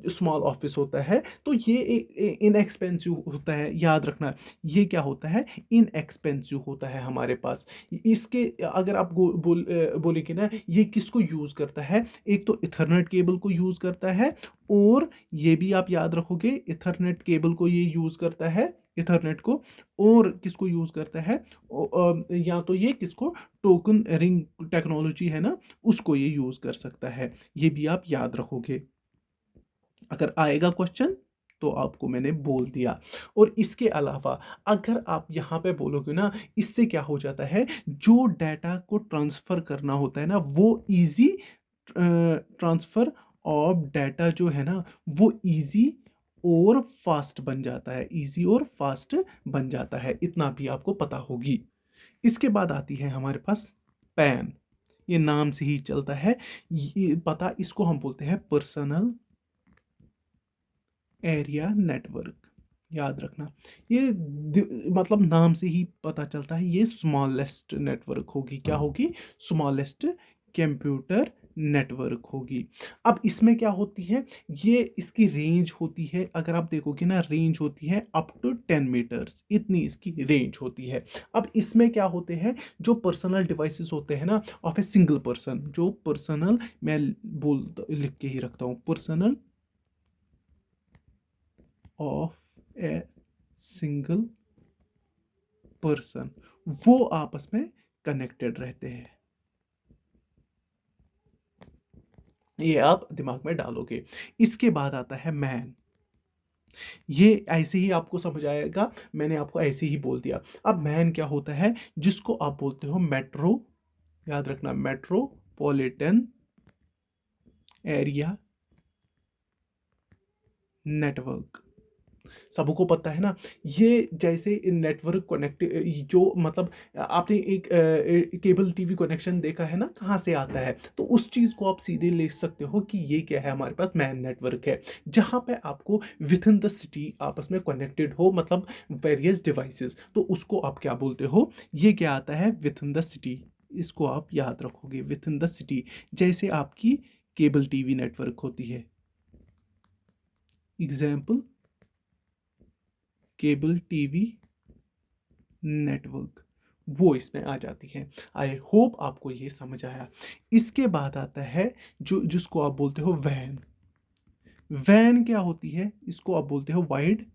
स्मॉल ऑफिस होता है, तो ये इनएक्सपेंसिव होता है। याद रखना, ये क्या होता है, इनएक्सपेंसिव होता है हमारे पास। इसके अगर आप बोले कि ना ये किसको यूज करता है, एक तो इथरनेट केबल को यूज करता है, और ये भी आप याद रखोगे, इथरनेट केबल को ये यूज करता है, इथरनेट को, और किसको यूज करता है, या तो ये किसको, टोकन रिंग टेक्नोलॉजी है ना, उसको ये यूज कर सकता है। ये भी आप याद रखोगे, अगर आएगा क्वेश्चन तो आपको मैंने बोल दिया। और इसके अलावा अगर आप यहाँ पे बोलोगे ना, इससे क्या हो जाता है, जो डाटा को ट्रांसफर करना होता है ना, वो इजी ट्रांसफर ऑफ डाटा जो है ना, वो इजी और फास्ट बन जाता है, इजी और फास्ट बन जाता है, इतना भी आपको पता होगी। इसके बाद आती है हमारे पास पैन। ये नाम से ही चलता है, ये पता, इसको हम बोलते हैं पर्सनल एरिया नेटवर्क। याद रखना, ये मतलब नाम से ही पता चलता है, ये स्मॉलेस्ट नेटवर्क होगी। क्या होगी? स्मॉलेस्ट कंप्यूटर नेटवर्क होगी। अब इसमें क्या होती है, ये इसकी रेंज होती है, अगर आप देखोगे ना, रेंज होती है अप टू 10 मीटर्स, इतनी इसकी रेंज होती है। अब इसमें क्या होते हैं, जो पर्सनल डिवाइसेस होते हैं ना ऑफ ए सिंगल पर्सन, जो पर्सनल, मैं लिख के ही रखता हूँ, personal of a single person, वो आपस में कनेक्टेड रहते हैं। ये आप दिमाग में डालोगे। इसके बाद आता है मैन। ये ऐसे ही आपको समझ आएगा, मैंने आपको ऐसे ही बोल दिया। अब मैन क्या होता है, जिसको आप बोलते हो मेट्रो, याद रखना, मेट्रोपॉलिटन एरिया नेटवर्क। सबको पता है ना, ये जैसे नेटवर्क कनेक्ट, जो मतलब आपने एक केबल टीवी कनेक्शन देखा है ना, कहाँ से आता है, तो उस चीज़ को आप सीधे ले सकते हो कि ये क्या है, हमारे पास मैन नेटवर्क है, जहाँ पे आपको विद इन द सिटी आपस में कनेक्टेड हो, मतलब वेरियस डिवाइसेस, तो उसको आप क्या बोलते हो, ये क्या आता है, विद इन द सिटी। इसको आप याद रखोगे, विद इन द सिटी, जैसे आपकी केबल टीवी नेटवर्क होती है, एग्जाम्पल केबल टीवी नेटवर्क, वो इसमें आ जाती है। आई होप आपको ये समझ आया। इसके बाद आता है जो जिसको आप बोलते हो वैन। वैन क्या होती है, इसको आप बोलते हो वाइड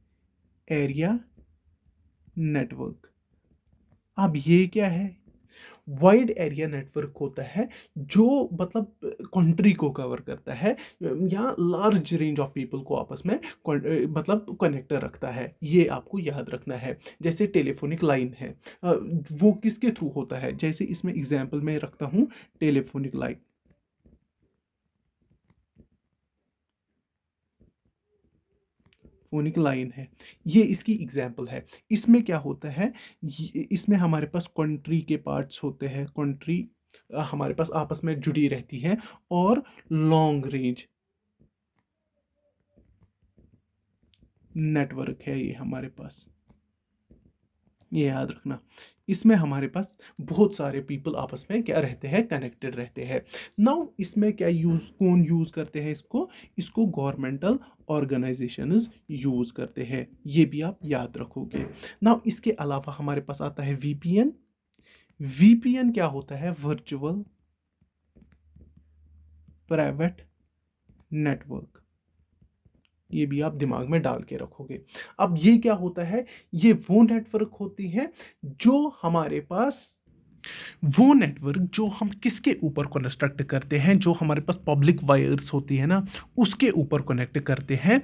एरिया नेटवर्क। अब ये क्या है, वाइड एरिया नेटवर्क होता है जो मतलब कंट्री को कवर करता है, या लार्ज रेंज ऑफ पीपल को आपस में मतलब कनेक्ट रखता है, ये आपको याद रखना है। जैसे टेलीफोनिक लाइन है, वो किसके थ्रू होता है, जैसे इसमें एग्जांपल में रखता हूँ टेलीफोनिक लाइन, फोनिक लाइन है, ये इसकी एग्जाम्पल है। इसमें क्या होता है, इसमें हमारे पास कंट्री के पार्ट्स होते हैं, कंट्री हमारे पास आपस में जुड़ी रहती है, और लॉन्ग रेंज नेटवर्क है ये हमारे पास, ये याद रखना। इसमें हमारे पास बहुत सारे पीपल आपस में क्या रहते हैं, कनेक्टेड रहते हैं। नाउ इसमें क्या कौन यूज़ करते हैं इसको, इसको गवर्नमेंटल ऑर्गेनाइजेशंस यूज़ करते हैं, ये भी आप याद रखोगे। नाउ इसके अलावा हमारे पास आता है वीपीएन। वीपीएन क्या होता है, वर्चुअल प्राइवेट नेटवर्क, ये भी आप दिमाग में डाल के रखोगे। अब ये क्या होता है, ये वो नेटवर्क होती है जो हमारे पास, वो नेटवर्क जो हम किसके ऊपर कंस्ट्रक्ट करते हैं, जो हमारे पास पब्लिक वायर्स होती है ना, उसके ऊपर कनेक्ट करते हैं,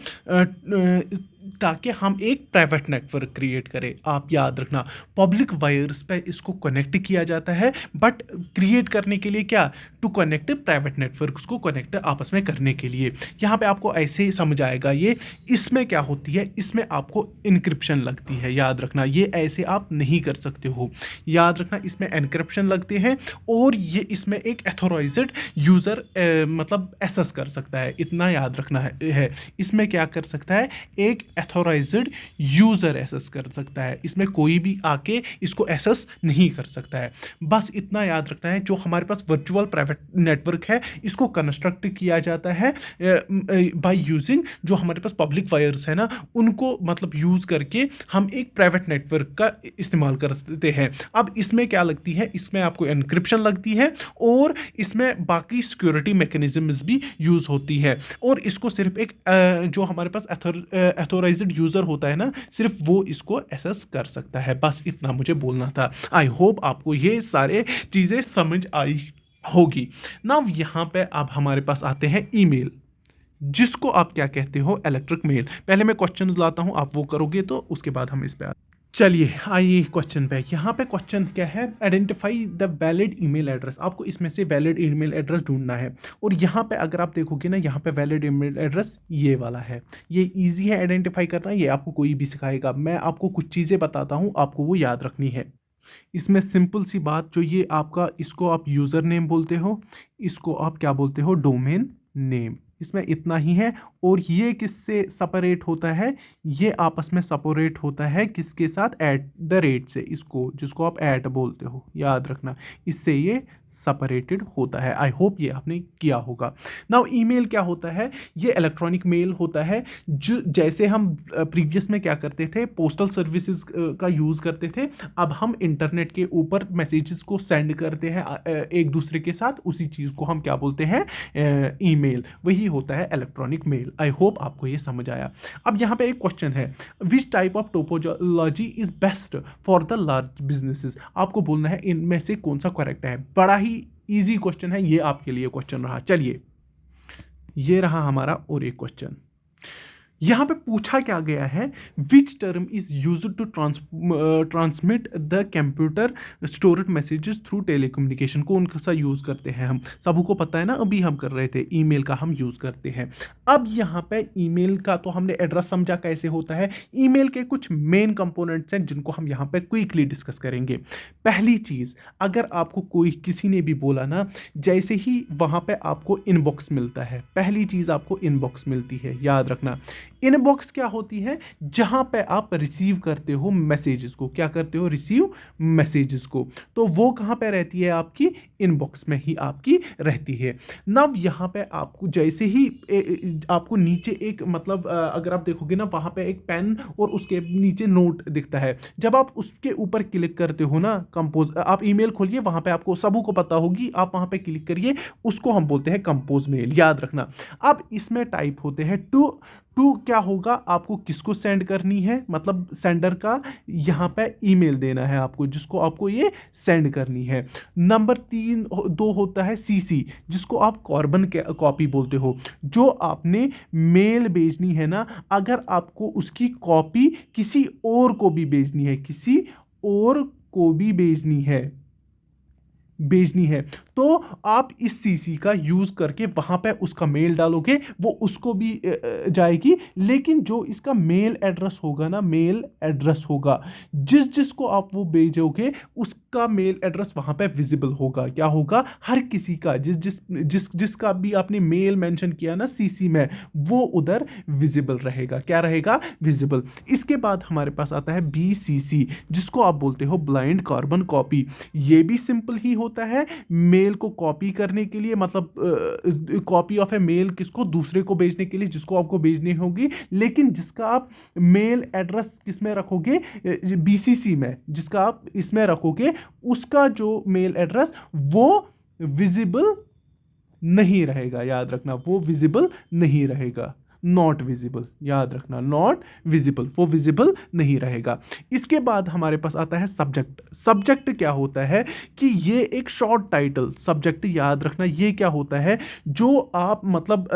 ताकि हम एक प्राइवेट नेटवर्क क्रिएट करें। आप याद रखना, पब्लिक वायर्स पे इसको कनेक्ट किया जाता है, बट क्रिएट करने के लिए क्या, टू कनेक्ट प्राइवेट नेटवर्क्स को कनेक्ट आपस में करने के लिए। यहाँ पे आपको ऐसे ही समझ आएगा ये। इसमें क्या होती है, इसमें आपको इनक्रिप्शन लगती है, याद रखना, ये ऐसे आप नहीं कर सकते हो, याद रखना, इसमें एनक्रिप्शन लगते हैं, और ये इसमें एक एथोराइज्ड यूज़र मतलब एसेस कर सकता है, इतना याद रखना है। इसमें क्या कर सकता है, एक एथोराइज्ड यूज़र एसेस कर सकता है, इसमें कोई भी आके इसको एसेस नहीं कर सकता है। बस इतना याद रखना है, जो हमारे पास वर्चुअल प्राइवेट नेटवर्क है, इसको कंस्ट्रक्ट किया जाता है बाय यूजिंग, जो हमारे पास पब्लिक वायर्स है ना, उनको मतलब यूज़ करके हम एक प्राइवेट नेटवर्क का इस्तेमाल करते हैं। अब इसमें क्या लगती है, इसमें आपको एनक्रिप्शन लगती है, और इसमें बाकी सिक्योरिटी मैकेनिज्म्स भी यूज़ होती है, और इसको सिर्फ एक जो हमारे पास एथोराइज्ड यूज़र होता है ना, सिर्फ वो इसको एसेस कर सकता है। बस इतना मुझे बोलना था। आई होप आपको ये सारे चीज़ें समझ आई होगी ना। यहाँ पे अब हमारे पास आते हैं ईमेल, जिसको आप क्या कहते हो, इलेक्ट्रिक मेल। पहले मैं क्वेश्चंस लाता हूँ, आप वो करोगे तो उसके बाद हम इस पे चलिए आइए क्वेश्चन पे। यहाँ पे क्वेश्चन क्या है, identify the valid email address. आपको इसमें से वैलिड ईमेल एड्रेस ढूंढना है। और यहाँ पे अगर आप देखोगे ना, यहाँ पे वैलिड ईमेल एड्रेस ये वाला है। ये इजी है आइडेंटिफाई करना, ये आपको कोई भी सिखाएगा। मैं आपको कुछ चीज़ें बताता हूँ, आपको वो याद रखनी है। इसमें सिंपल सी बात, जो ये आपका, इसको आप यूज़र नेम बोलते हो, इसको आप क्या बोलते हो, डोमेन नेम। इसमें इतना ही है। और ये किससे सेपरेट होता है, ये आपस में सेपरेट होता है किसके साथ, एट द रेट से। इसको, जिसको आप ऐट बोलते हो, याद रखना, इससे ये सेपरेटेड होता है। आई होप ये आपने किया होगा। नाउ ईमेल क्या होता है, ये इलेक्ट्रॉनिक मेल होता है। जो जैसे हम प्रीवियस में क्या करते थे, पोस्टल सर्विसेज का यूज़ करते थे, अब हम इंटरनेट के ऊपर मैसेजेस को सेंड करते हैं एक दूसरे के साथ। उसी चीज़ को हम क्या बोलते हैं, ईमेल। वही होता है इलेक्ट्रॉनिक मेल। आई होप आपको ये समझ आया। अब यहाँ पे एक क्वेश्चन है, which type of topology is best for the large businesses. आपको बोलना है इनमें से कौन सा करेक्ट है। बड़ा ही इजी क्वेश्चन है ये, आपके लिए क्वेश्चन रहा। चलिए, ये रहा हमारा और एक क्वेश्चन। यहाँ पे पूछा क्या गया है, which term is use to transmit the computer stored messages through telecommunication. कौन सा यूज़ करते हैं हम, सबको पता है ना, अभी हम कर रहे थे, ईमेल का हम यूज़ करते हैं। अब यहाँ पे ईमेल का तो हमने एड्रेस समझा कैसे होता है। ईमेल के कुछ मेन कंपोनेंट्स हैं जिनको हम यहाँ पे क्विकली डिस्कस करेंगे। पहली चीज़, अगर आपको कोई किसी ने भी बोला ना, जैसे ही वहाँ पे आपको इनबॉक्स मिलता है, पहली चीज़ आपको इनबॉक्स मिलती है, याद रखना। इनबॉक्स क्या होती है, जहां पे आप रिसीव करते हो मैसेजेस को। क्या करते हो, रिसीव मैसेजेस को। तो वो कहां पे रहती है, आपकी इनबॉक्स में ही आपकी रहती है। नव यहां पे आपको जैसे ही आपको नीचे एक, मतलब अगर आप देखोगे ना, वहां पे एक पेन और उसके नीचे नोट दिखता है। जब आप उसके ऊपर क्लिक करते हो ना, कंपोज, आप ईमेल खोलिए, वहां पे आपको सबू को पता होगी, आप वहां पे क्लिक करिए, उसको हम बोलते हैं कंपोज मेल, याद रखना। अब इसमें टाइप होते हैं टू। टू क्या होगा, आपको किसको सेंड करनी है, मतलब सेंडर का यहाँ पे ईमेल देना है आपको, जिसको आपको ये सेंड करनी है। नंबर दो होता है सीसी, जिसको आप कार्बन कॉपी बोलते हो। जो आपने मेल भेजनी है ना, अगर आपको उसकी कॉपी किसी और को भी भेजनी है, किसी और को भी भेजनी है, तो आप इस सीसी का यूज करके वहां पे उसका मेल डालोगे, वो उसको भी जाएगी। लेकिन जो इसका मेल एड्रेस होगा ना, मेल एड्रेस होगा, जिसको आप वो भेजोगे, उसका मेल एड्रेस वहां पे विजिबल होगा। क्या होगा, हर किसी का, जिसका भी आपने मेल मेंशन किया ना सीसी में, वो उधर विजिबल रहेगा। क्या रहेगा, विजिबल। इसके बाद हमारे पास आता है बीसीसी, जिसको आप बोलते हो ब्लाइंड कार्बन कॉपी। ये भी सिंपल ही होता है, मेल को कॉपी करने के लिए, मतलब कॉपी ऑफ ए मेल किसको, दूसरे को भेजने के लिए, जिसको आपको भेजनी होगी। लेकिन जिसका आप मेल एड्रेस किस में रखोगे, बीसीसी में, जिसका आप इसमें रखोगे, उसका जो मेल एड्रेस वो विजिबल नहीं रहेगा। याद रखना, वो विजिबल नहीं रहेगा, नॉट विजिबल। याद रखना, नॉट विजिबल, वो विजिबल नहीं रहेगा। इसके बाद हमारे पास आता है सब्जेक्ट। सब्जेक्ट क्या होता है कि ये एक शॉर्ट टाइटल, सब्जेक्ट याद रखना, ये क्या होता है, जो आप मतलब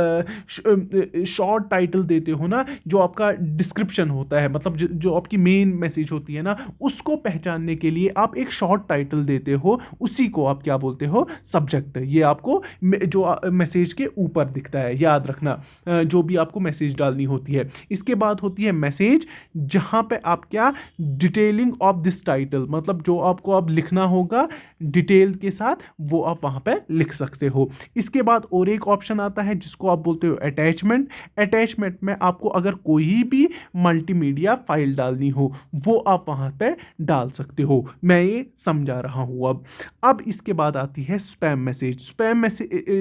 शॉर्ट टाइटल देते हो ना, जो आपका डिस्क्रिप्शन होता है, मतलब जो आपकी मेन मैसेज होती है ना, उसको पहचानने के लिए आप एक शॉर्ट टाइटल देते हो, उसी को आप क्या बोलते हो, सब्जेक्ट। ये आपको जो मैसेज के ऊपर दिखता है, याद रखना, जो भी आपको मैसेज डालनी होती है। इसके बाद होती है मैसेज, जहां पे आप क्या, डिटेलिंग ऑफ दिस टाइटल, मतलब जो आपको अब लिखना होगा डिटेल के साथ, वो आप वहां पे लिख सकते हो। इसके बाद और एक ऑप्शन आता है, जिसको आप बोलते हो अटैचमेंट। अटैचमेंट में आपको अगर कोई भी मल्टीमीडिया फाइल डालनी हो, वो आप वहां पे डाल सकते हो। मैं ये समझा रहा हूं। अब इसके बाद आती है स्पैम मैसेज।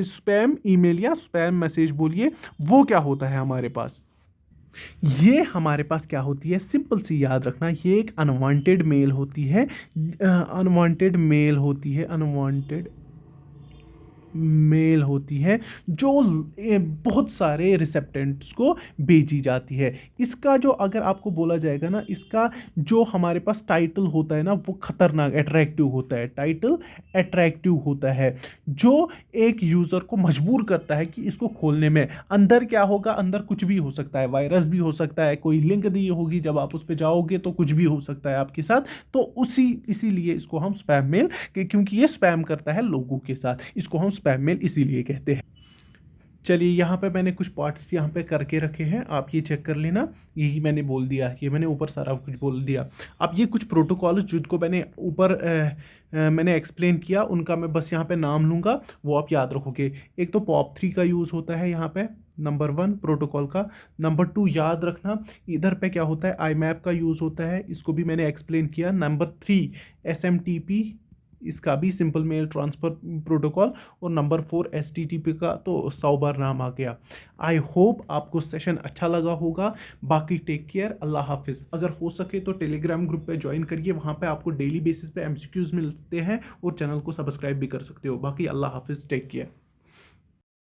स्पैम ईमेल या स्पैम मैसेज बोलिए, वो क्या होता है हमारे पास। ये हमारे पास क्या होती है, सिंपल सी याद रखना, ये एक अनवांटेड मेल होती है। अनवांटेड मेल होती है, अनवांटेड मेल होती है जो बहुत सारे रिसेप्टेंट्स को भेजी जाती है। इसका जो अगर आपको बोला जाएगा ना, इसका जो हमारे पास टाइटल होता है ना वो खतरनाक अट्रैक्टिव होता है। टाइटल अट्रैक्टिव होता है जो एक यूज़र को मजबूर करता है कि इसको खोलने में। अंदर क्या होगा, अंदर कुछ भी हो सकता है, वायरस भी हो सकता है, कोई लिंक दी होगी, जब आप उस पर जाओगे तो कुछ भी हो सकता है आपके साथ। तो इसीलिए इसको हम स्पैम मेल, क्योंकि ये स्पैम करता है लोगों के साथ, इसको हम स्पैम मेल इसीलिए कहते हैं। चलिए, यहाँ पे मैंने कुछ पार्ट्स यहाँ पे करके रखे हैं, आप ये चेक कर लेना। यही मैंने बोल दिया, ये मैंने ऊपर सारा कुछ बोल दिया। अब ये कुछ प्रोटोकॉल जिनको मैंने ऊपर मैंने एक्सप्लेन किया, उनका मैं बस यहाँ पे नाम लूँगा, वो आप याद रखोगे। एक तो POP3 का यूज़ होता है यहाँ पे, नंबर 1 प्रोटोकॉल का। नंबर 2 याद रखना, इधर पे क्या होता है, IMAP का यूज़ होता है, इसको भी मैंने एक्सप्लेन किया। नंबर 3 SMTP, इसका भी सिंपल मेल ट्रांसफ़र प्रोटोकॉल। और नंबर 4 STTP का तो 100 बार नाम आ गया। आई होप आपको सेशन अच्छा लगा होगा। बाकी टेक केयर, अल्लाह हाफिज़। अगर हो सके तो टेलीग्राम ग्रुप पे ज्वाइन करिए, वहाँ पे आपको डेली बेसिस पे MCQs मिलते हैं, और चैनल को सब्सक्राइब भी कर सकते हो। बाकी अल्लाह हाफिज़, टेक केयर।